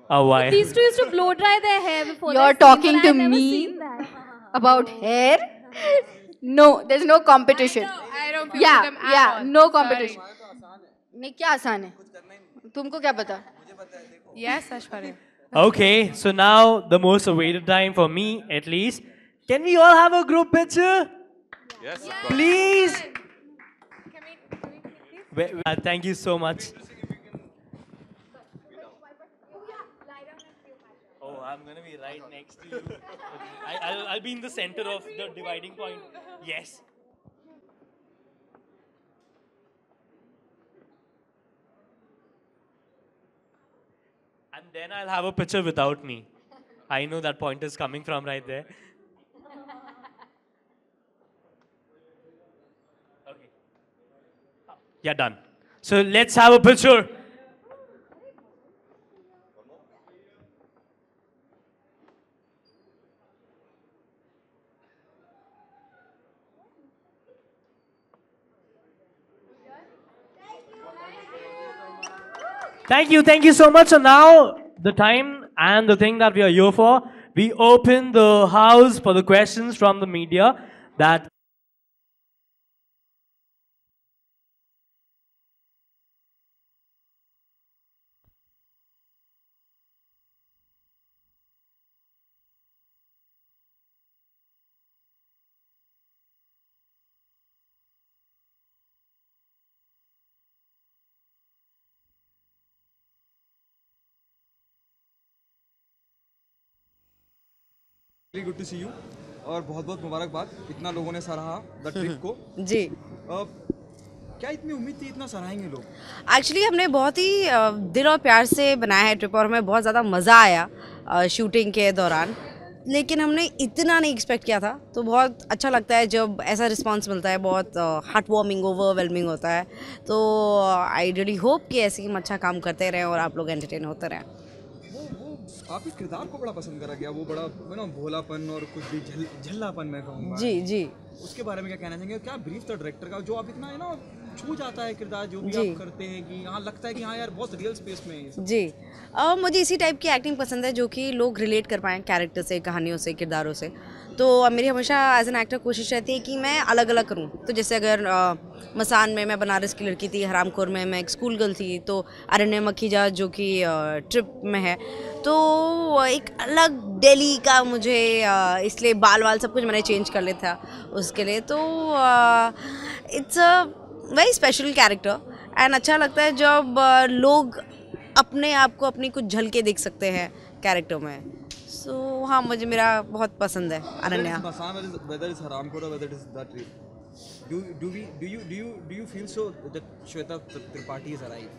A while. These two used to blow dry their hair before. You're their scene, talking but to I've never me seen that. about hair? No, there's no competition. I don't feel Yeah, them at yeah, all. no competition. नहीं क्या आसान है? तुमको क्या पता? Yes, Ashwarya. Okay, so now the most awaited time for me, at least. Can we all have a group picture? Yes. Please. Thank you so much. Oh, I'm gonna be right next to you. I'll be in the center of the dividing point. Yes. And then I'll have a picture without me. I know that point is coming from right there. Okay. Yeah, done. So let's have a picture. Thank you so much. So now the time and the thing that we are here for, we open the house for the questions from the media that Really good to see you. और बहुत बहुत मुबारकबाद इतना लोगों ने सराहा the trip को. जी. क्या इतनी उम्मीद थी इतना सराहेंगे लोग? एक्चुअली हमने बहुत ही दिल और प्यार से बनाया है ट्रिप और हमें बहुत ज़्यादा मज़ा आया शूटिंग के दौरान, लेकिन हमने इतना नहीं एक्सपेक्ट किया था. तो बहुत अच्छा लगता है जब ऐसा रिस्पांस मिलता है, बहुत हार्ट वार्मिंग ओवरवेलमिंग होता है. तो आई रियली होप कि ऐसे ही हम अच्छा काम करते रहें और आप लोग एंटरटेन होते रहें. आपके किरदार को बड़ा पसंद करा गया, वो बड़ा ना भोलापन और कुछ भी झल्लापन मैं कहूँगा. जी जी. उसके बारे में क्या कहना चाहेंगे? क्या ब्रीफ था डायरेक्टर का जो आप इतना है ना छू जाता है किरदार जो भी आप करते हैं कि यहाँ लगता है कि हाँ यार बहुत रियल स्पेस में है. जी. मुझे इसी टाइप की एक्टिंग पसंद है जो कि लोग रिलेट कर पाएँ कैरेक्टर से, कहानियों से, किरदारों से. तो मेरी हमेशा एज एन एक्टर कोशिश रहती है कि मैं अलग अलग करूं. तो जैसे अगर मसान में मैं बनारस की लड़की थी, हरामखोर में मैं एक स्कूल गर्ल थी, तो अरण्य मखीजा जो कि ट्रिप में है तो एक अलग दिल्ली का मुझे इसलिए बाल वाल सब कुछ मैंने चेंज कर लिया था उसके लिए. तो it's a very special character and अच्छा लगता है जब लोग अपने आप को अपनी कुछ झलके देख सकते हैं कैरेक्टर में. सो हाँ, मुझे मेरा बहुत पसंद है Ananya. whether it's Haramkhor or whether it is that trip, do you feel so that Shweta Tripathi is arrived?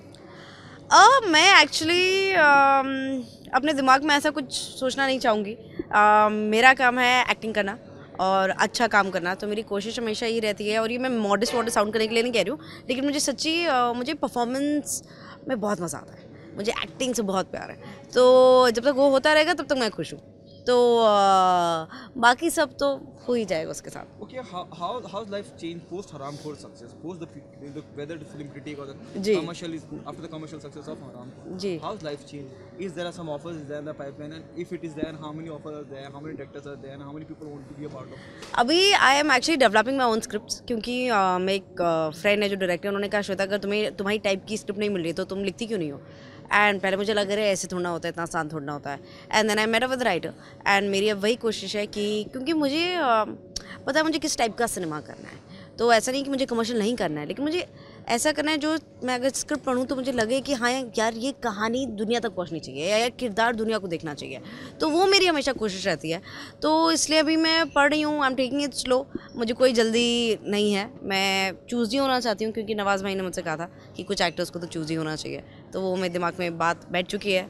मैं एक्चुअली अपने दिमाग में ऐसा कुछ सोचना नहीं चाहूँगी. मेरा काम है एक्टिंग करना और अच्छा काम करना, तो मेरी कोशिश हमेशा ये रहती है. और ये मैं मॉडेस्ट साउंड करने के लिए नहीं कह रही हूँ, लेकिन मुझे सच्ची मुझे परफॉर्मेंस में बहुत मज़ा आता है. मुझे एक्टिंग से बहुत प्यार है, तो जब तक वो होता रहेगा तब तक मैं खुश हूँ. तो बाकी सब तो हो ही जाएगा उसके साथ. Okay, how's life changed post Haramkhor success, post whether the film critique or the ji. commercial is after the commercial success of Haramkhor. Ji. How's life changed? Is there some offers is there in the pipeline, and if it is there, how many offers are there? How many directors are there? And how many people want to be a part of? अभी I am actually developing my own script, क्योंकि मैं एक friend है जो director, उन्होंने कहा श्वेता अगर तुम्हारी टाइप की स्क्रिप्ट नहीं मिल रही तो तुम लिखती क्यों नहीं हो. एंड पहले मुझे लग रहा है ऐसे थोड़ा होता है, इतना आसान थोड़ा होता है. And then I met up with writer, and मेरी अब वही कोशिश है कि क्योंकि मुझे पता है मुझे किस टाइप का सिनेमा करना है. तो ऐसा नहीं कि मुझे कमर्शियल नहीं करना है, लेकिन मुझे ऐसा करना है जो मैं अगर स्क्रिप्ट पढ़ूँ तो मुझे लगे कि हाँ यार ये कहानी दुनिया तक पहुँचनी चाहिए या किरदार दुनिया को देखना चाहिए. तो वो मेरी हमेशा कोशिश रहती है. तो इसलिए अभी मैं पढ़ रही हूँ, I am taking it slow. मुझे कोई जल्दी नहीं है, मैं चूज़ ही होना चाहती हूँ, क्योंकि नवाज़ भाई ने मुझसे कहा था कि कुछ एक्टर्स को तो चूज़ ही होना चाहिए. तो वो मेरे दिमाग में बात बैठ चुकी है.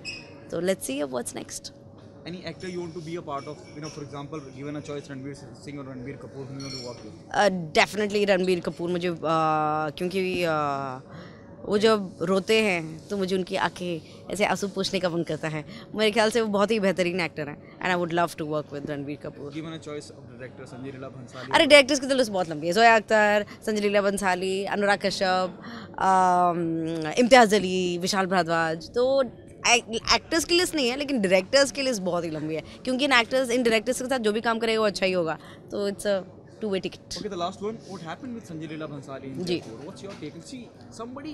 तो let's see what's next. Any actor you want to be a part of? You know, for example, given a choice, Ranveer Singh or Ranbir Kapoor, whom you want to work with? Definitely Ranbir Kapoor. मुझे क्योंकि वो जब रोते हैं तो मुझे उनकी आंखें ऐसे आंसू पोंछने का मन करता है. मेरे ख्याल से वो बहुत ही बेहतरीन एक्टर हैं, and I would love to work with Ranbir Kapoor. Given a choice of director, Sanjay Leela Bhansali. अरे डायरेक्टर्स की तो लिस्ट बहुत लंबी है. जोया अख्तर, संजय लीला बंसाली, अनुराग कश्यप, इम्तियाज़ अली, विशाल भारद्वाज. तो एक्टर्स की लिस्ट नहीं है, लेकिन डायरेक्टर्स की लिस्ट बहुत ही लंबी है, क्योंकि इन डायरेक्टर्स के साथ जो भी काम करेगा वो अच्छा ही होगा. तो it's a two-way ticket. Okay, the last one. What happened with Sanjay Leela Bhansali in जी. Jaipur? What's your take? See, somebody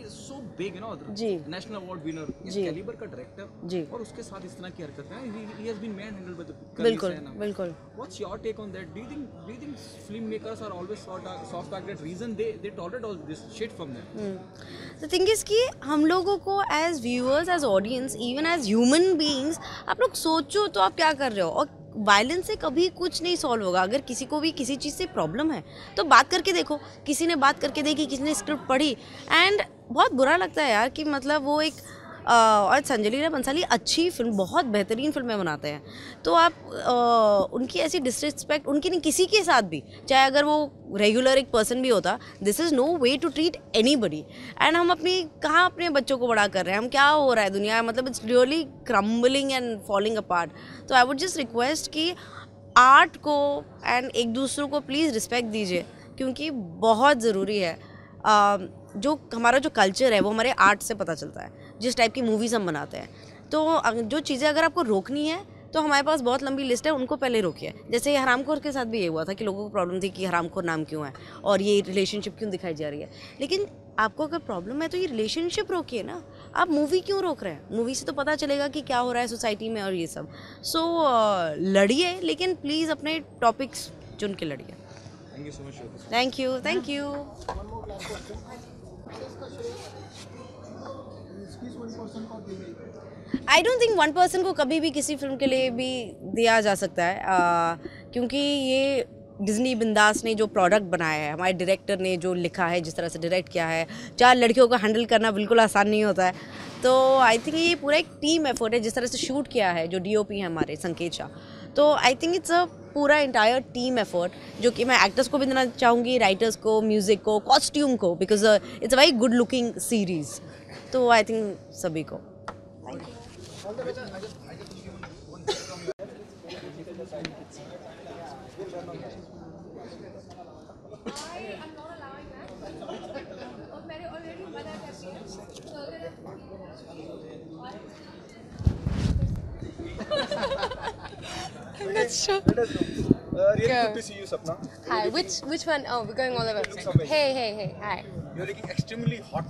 is so big, you know, जी. national award winner, इस जी. caliber का director, जी. और उसके साथ इस तरह की हरकतें हैं. He has been manhandled by the बिल्कुल बिल्कुल. What's your take on that? Do you think filmmakers are always soft-targeted reason they tolerate all this shit from them? The thing is कि हम लोगों को as viewers, as audience, even as human beings, आप लोग सोचो तो आप क्या कर रहे हो. और वायलेंस से कभी कुछ नहीं सॉल्व होगा. अगर किसी को भी किसी चीज़ से प्रॉब्लम है तो बात करके देखो. किसी ने बात करके देखी, किसी ने स्क्रिप्ट पढ़ी, एंड बहुत बुरा लगता है यार कि मतलब वो एक और संजय लीला बंसाली अच्छी फिल्म, बहुत बेहतरीन फिल्में बनाते हैं. तो आप उनकी ऐसी डिसरिस्पेक्ट उनकी नहीं, किसी के साथ भी, चाहे अगर वो रेगुलर एक पर्सन भी होता, this is no way to treat anybody. And हम कहाँ अपने बच्चों को बड़ा कर रहे हैं. हम क्या हो रहा है दुनिया में, मतलब it's really crumbling and falling apart. तो आई वुड जस्ट रिक्वेस्ट कि आर्ट को एंड एक दूसरों को प्लीज़ रिस्पेक्ट दीजिए, क्योंकि बहुत ज़रूरी है. जो हमारा जो कल्चर है वो हमारे आर्ट से पता चलता है, जिस टाइप की मूवीज़ हम बनाते हैं. तो जो चीज़ें अगर आपको रोकनी है तो हमारे पास बहुत लंबी लिस्ट है, उनको पहले रोकिए. जैसे हरामखोर के साथ भी ये हुआ था कि लोगों को प्रॉब्लम थी कि हरामखोर नाम क्यों है और ये रिलेशनशिप क्यों दिखाई जा रही है. लेकिन आपको अगर प्रॉब्लम है तो ये रिलेशनशिप रोकिए ना. आप मूवी क्यों रोक रहे हैं? मूवी से तो पता चलेगा कि क्या हो रहा है सोसाइटी में और ये सब. सो लड़िए, लेकिन प्लीज़ अपने टॉपिक्स चुन के लड़िए. Thank you so much. Thank you. Thank you. I don't think one person को कभी भी किसी फिल्म के लिए भी दिया जा सकता है, क्योंकि ये डिज्नी बिंदास ने जो प्रोडक्ट बनाया है, हमारे डायरेक्टर ने जो लिखा है, जिस तरह से डायरेक्ट किया है, 4 लड़कियों को हैंडल करना बिल्कुल आसान नहीं होता है. तो आई थिंक ये पूरा एक टीम एफर्ट है, जिस तरह से शूट किया है जो DOP है हमारे संकेत शाह. तो आई थिंक इट्स अ पूरा इंटायर टीम एफर्ट, जो कि मैं एक्टर्स को भी देना चाहूँगी, राइटर्स को, म्यूज़िक को, कॉस्ट्यूम को, because it's a very good looking series. तो आई थिंक सभी को. I'm not sure. Really Go. good to see you, Sapna. Hi, which one? Oh, we're going all over. somewhere. Hey, hi. You're looking extremely hot.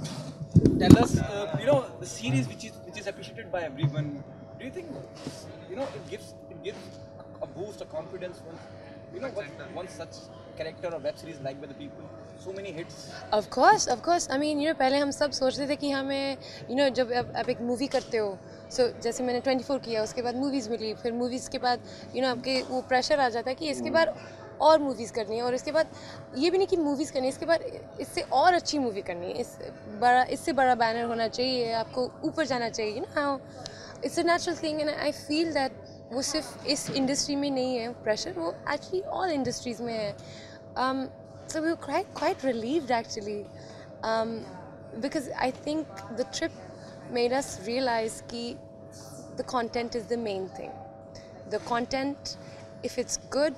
Tell us, you know, the series which is appreciated by everyone. Do you think, you know, it gives a boost, a confidence once such character or web series liked by the people, so many hits. Of course. I mean, you know, पहले हम सब सोचते थे कि हमें, you know, जब आप एक मूवी करते हो, so जैसे मैंने 24 किया, उसके बाद मूवीज़ मिली, फिर मूवीज़ के बाद, you know, आपके वो प्रेशर आ जाता है कि इसके बाद और मूवीज़ करनी है, और इसके बाद ये भी नहीं कि मूवीज़ करनी है, इसके बाद इससे और अच्छी मूवी करनी है, इससे बड़ा बैनर होना चाहिए, आपको ऊपर जाना चाहिए. You know, it's a natural thing, and I feel that वो सिर्फ इस इंडस्ट्री में नहीं है प्रेशर, वो एक्चुअली ऑल इंडस्ट्रीज़ में है. So we were quite relieved actually, because I think the trip made us realize कि the content is the main thing. the content, if it's good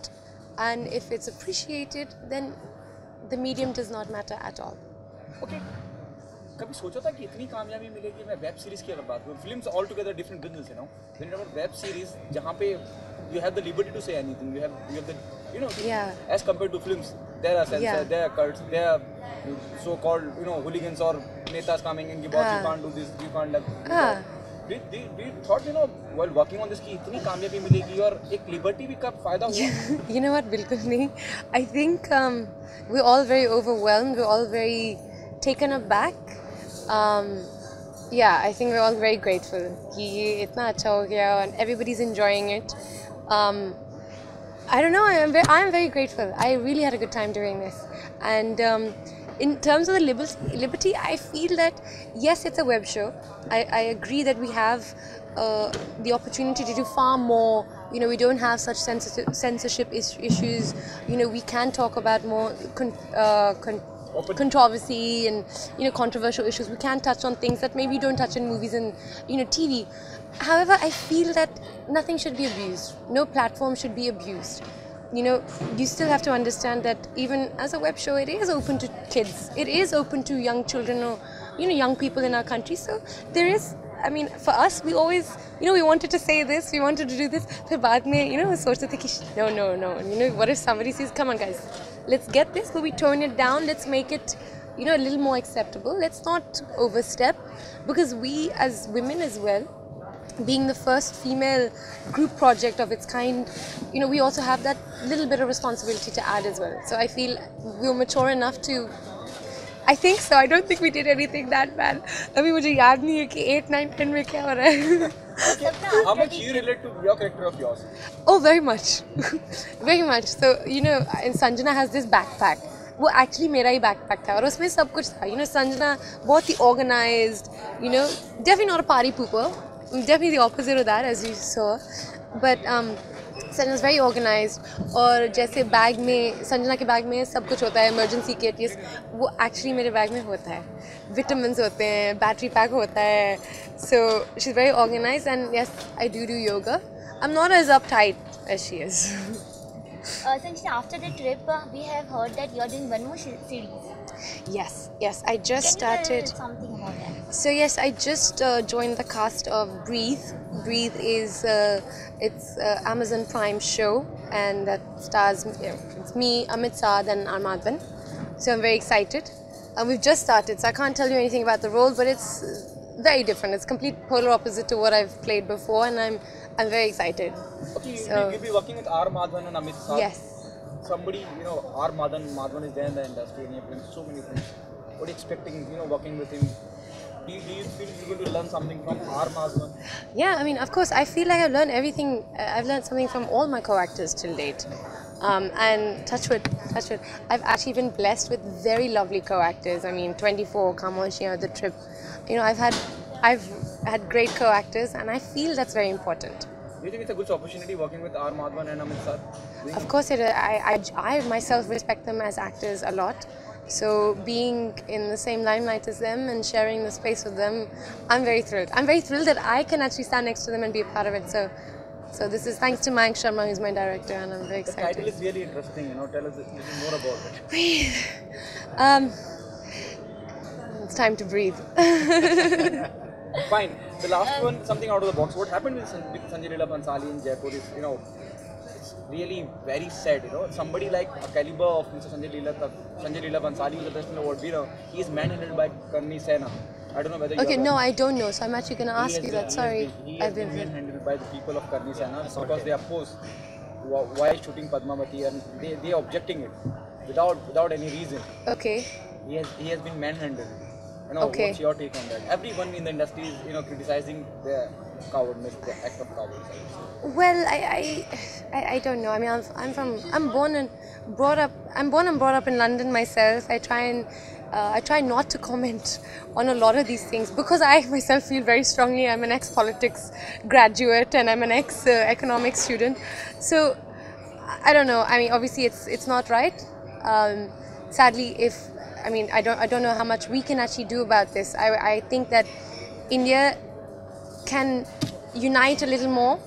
and if it's appreciated, then the medium does not matter at all. Okay. कभी सोचा था कि इतनी कामयाबी मिलेगी? मैं web series की अगर बात करूँ, films all together different business, you know. When you have web series जहाँ पे you have the liberty to say anything, you have the, you know, as compared to films, there are censors, there are cults, there are so-called, you know, hooligans or netas coming and boss, you can't do this, you can't that. Did you thought, you know, while working on this कि इतनी कामयाबी मिलेगी और एक liberty भी कब फायदा हुआ? You know what, बिल्कुल नहीं. I think we're all very overwhelmed. We're all very taken aback. Yeah, I think we're all very grateful कि ये इतना अच्छा हो गया and everybody's enjoying it. I don't know. I'm very grateful. I really had a good time doing this. And in terms of the liberty, I feel that yes, it's a web show. I agree that we have the opportunity to do far more. You know, we don't have such censorship issues. You know, we can talk about more controversy and, you know, controversial issues. We can touch on things that maybe you don't touch in movies and, you know, TV. However, I feel that nothing should be abused. No platform should be abused. You know, you still have to understand that even as a web show, it is open to kids. It is open to young children or, you know, young people in our country. So there is, I mean, for us, we always, you know, we wanted to say this, we wanted to do this. फिर बाद में, you know, we सोचते थे कि no. You know, what if somebody says, come on guys, let's get this, but we tone it down, let's make it, you know, a little more acceptable. Let's not overstep, because we as women as well, being the first female group project of its kind, you know, we also have that little bit of responsibility to add as well. So I feel we were mature enough to, I think so. I don't think we did anything that bad. अभी मुझे याद नहीं है कि 8, 9, 10 में क्या हो रहा है. How much you relate to your character of yours? Oh, very much. Very much. So, you know, and Sanjana has this backpack. वो actually मेरा ही backpack था और उसमें सब कुछ था. You know, Sanjana बहुत ही organized. You know, definitely not a party pooper. Definitely the opposite of that, as you saw. But Sanjana is very organized. और जैसे बैग में, संजना के बैग में सब कुछ होता है, emergency kit, yes, वो actually मेरे बैग में होता है. Vitamins होते हैं, battery pack होता है. So she's very organized, and yes, I do yoga. I'm not as uptight as she is. Sanjana, after the trip, we have heard that you're doing one more series. Yes, I just started. Tell something about that. So yes, I just joined the cast of Breathe. Breathe is it's Amazon Prime show, and that stars, you know, it's me, Amit Saad, and Armadvan. So I'm very excited. We've just started, so I can't tell you anything about the role, but it's very different. It's complete polar opposite to what I've played before, and I'm very excited. Okay, so, you'll be working with R. Madhavan and Amit Saad. Yes. Somebody, you know, R. Madhavan is there in the industry, and you've done so many things. What are you expecting, you know, working with him? Do you feel you're going to learn something from R. Madhavan? Yeah, I mean, of course, I feel like I've learned everything. I've learned something from all my co-actors till date. And touch wood, I've actually been blessed with very lovely co-actors. I mean, 24, Kamoshi, The Trip. You know, I've had great co-actors, and I feel that's very important. Do you think it's a good opportunity working with R. Madhavan and Amit Saad? Of course, I myself respect them as actors a lot. So being in the same limelight as them and sharing the space with them, I'm very thrilled. I'm very thrilled that I can actually stand next to them and be a part of it. So this is thanks to Mayank Sharma, who's my director, and I'm very excited. The title is really interesting. You know, tell us a little more about it. Breathe. It's time to breathe. Fine. The last one, something out of the box. What happened with Sanjay Leela Bhansali in Jaipur is, you know, it's really very sad. You know, somebody like a caliber of Mr. Sanjay Leela Bhansali, who's the best in the world, you know, he is manhandled by Karni Sena. I don't know whether you. Okay, no, I don't know. So I'm actually going to ask you that. Sorry, he has been manhandled by the people of Karni Sena because they oppose why shooting Padmavati, and they are objecting it without any reason. Okay. He has been manhandled. You know, okay. What's your take on that? Everyone in the industry is, you know, criticizing the cowardness, the act of cowardice. Well, I don't know. I mean, I'm born and brought up in London myself. I try not to comment on a lot of these things because I myself feel very strongly. I'm an ex-politics graduate and I'm an ex-economics student. So I don't know. I mean, obviously it's not right. Sadly, I don't know how much we can actually do about this. I think that India can unite a little more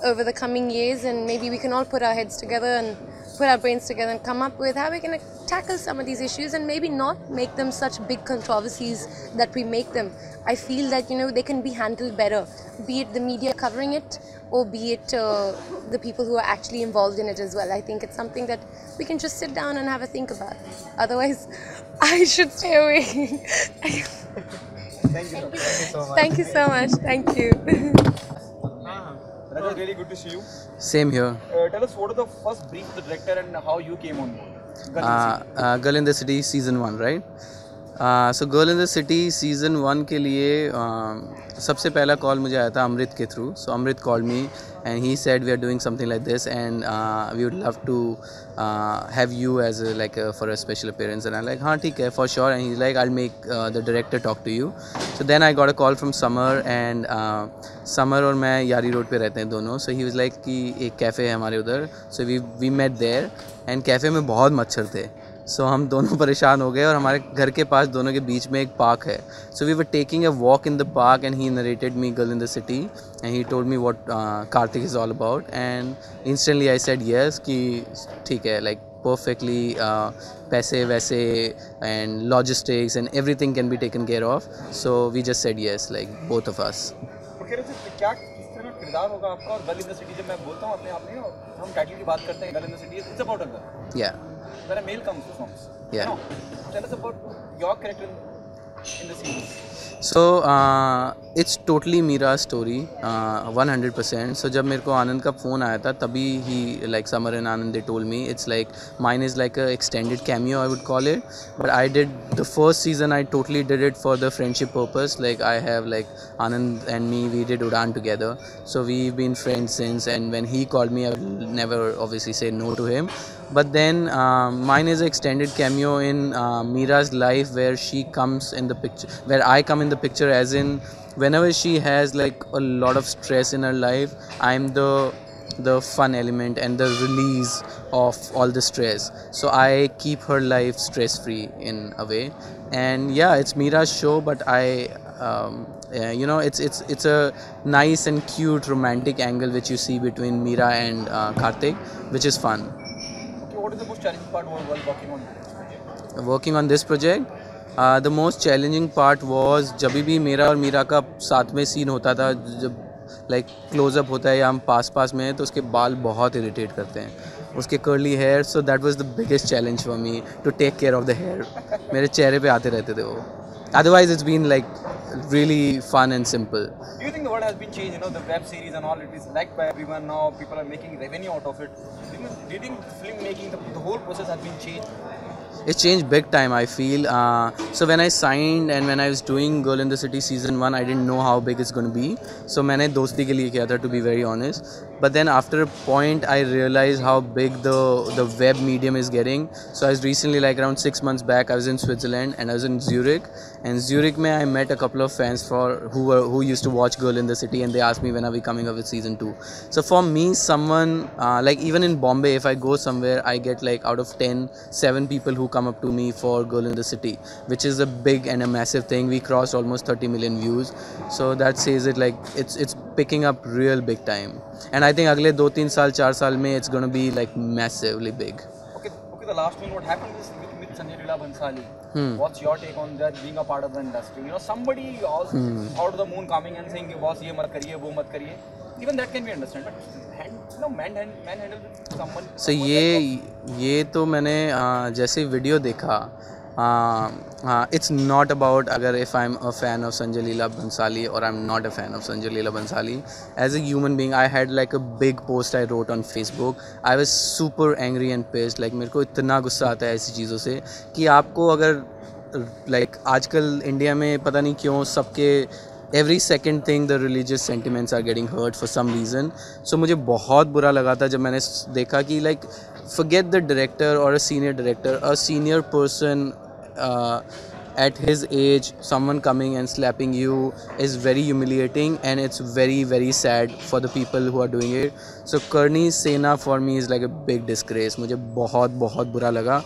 over the coming years, and maybe we can all put our heads together and put our brains together and come up with how we can tackle some of these issues and maybe not make them such big controversies that we make them. I feel that, you know, they can be handled better, be it the media covering it or be it the people who are actually involved in it as well. I think it's something that we can just sit down and have a think about. Otherwise, I should stay away. Thank you so much. Thank you so much. Thank you. Rajat, really good to see you. Same here. Tell us, what was the first brief of the director and how you came on board? Girl in the City season 1, right? So Girl in the City season 1 के लिए सबसे पहला call मुझे आया था अमृत के through. So Amrit called me and he said we are doing something like this and we would love to have you as for a special appearance. And I'm like, हाँ ठीक है, for sure. And he's like, I'll make the director talk to you. So then I got a call from Summer and Summer और मैं यारी road पे रहते हैं दोनों. So he was like कि एक कैफ़े है हमारे उधर. So we met there and cafe में बहुत मच्छर थे. So हम दोनों परेशान हो गए और हमारे घर के पास दोनों के बीच में एक पार्क है. So we were taking a walk in the park and he narrated me Girl in the City and he told me what Karthik is all about and instantly I said yes कि ठीक है, like perfectly पैसे वैसे and logistics and everything can be taken care of. So we just said yes, like both of us. Okay, क्या किस तरह किरदार होगा आपका? और गर्ल इन द सिटी जब मैं बोलता हूँ अपने आप में, हम टाइटल की बात करते हैं girl in the city, it's about a girl. Yeah. When a male comes to songs. Yeah. You know, tell us about your character in the series. So it's totally Meera's story, 100%. So जब मेरे को आनंद का phone आया था तभी he like Summer and Anand they told me it's like mine is like a extended cameo I would call it, but I did the first season I totally did it for the friendship purpose. Like I have like Anand and me, we did Udaan together, so we've been friends since. And when he called me I would never obviously say no to him. But then mine is an extended cameo in Meera's life where she comes in the picture, where I come in the picture, as in whenever she has like a lot of stress in her life, I'm the fun element and the release of all the stress. So I keep her life stress free in a way. And yeah, it's Meera's show, but you know, it's a nice and cute romantic angle which you see between Meera and Karthik, which is fun. What is the most challenging part while working on this project? Working on this project, the most challenging part was जब भी मेरा और मीरा का साथ में scene होता था, जब like close-up होता है या हम पास में हैं तो उसके बाल बहुत irritate करते हैं, उसके curly hair. So that was the biggest challenge for me to take care of the hair. मेरे चेहरे पे आते रहते थे वो. Otherwise it's been like really fun and simple. Do you think the world has been changed? You know, the web series and all, it is liked by everyone now. People are making revenue out of it. Do you think filmmaking, the whole process has been changed? It's changed big time, I feel. So when I signed and when I was doing Girl in the City season 1, I didn't know how big it's going to be. So मैंने दोस्ती के लिए किया था, to be very honest. But then after a point, I realized how big the web medium is getting. So I was recently, like around 6 months back, I was in Switzerland and I was in Zurich. And Zurich में I met a couple of fans who used to watch Girl in the City, and they asked me when are we coming up with season 2. So for me, someone like even in Bombay, if I go somewhere, I get like out of 10, 7 people who come up to me for Girl in the City, which is a big and a massive thing. We crossed almost 30 million views, so that says it, like it's picking up real big time. And I think अगले 2-3 साल 4 साल में it's gonna be like massively big. Okay, the last one, what happened is with Sanjay Leela Bhansali. What's your take on that, being a part of the industry? You know, somebody out of the moon coming and saying, boss, ye mat kariye, wo mat kariye. Even that can be understood, but manhandle someone. So ये तो मैंने जैसे video देखा, it's not about अगर if I'm a fan of Sanjay Leela Bhansali or I'm not a fan of Sanjay Leela Bhansali. As a human being, I had like a big post I wrote on Facebook. I was super angry and pissed. Like मेरे को इतना गुस्सा आता है ऐसी चीज़ों से कि आपको अगर like आजकल इंडिया में पता नहीं क्यों सबके every second thing the religious sentiments are getting hurt for some reason. So मुझे बहुत बुरा लगा था जब मैंने देखा कि like forget the director or a senior person at his age, someone coming and slapping you is very humiliating, and it's very, very sad for the people who are doing it. So Karni Sena for me is like a big disgrace. मुझे बहुत बुरा लगा.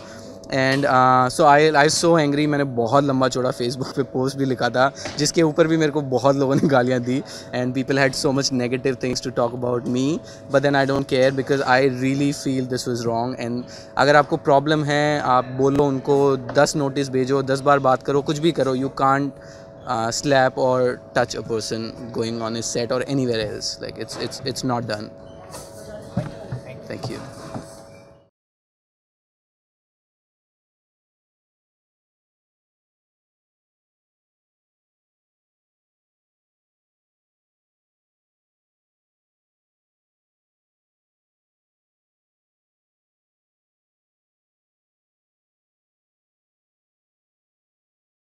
And so I so angry. मैंने बहुत लंबा चौड़ा Facebook पे post भी लिखा था जिसके ऊपर भी मेरे को बहुत लोगों ने गालियाँ दी and people had so much negative things to talk about me, but then I don't care because I really feel this was wrong. And अगर आपको प्रॉब्लम है आप बोलो उनको, 10 नोटिस भेजो, 10 बार बात करो, कुछ भी करो, you can't slap or touch a person going on his set or anywhere else. Like it's not done. Thank you.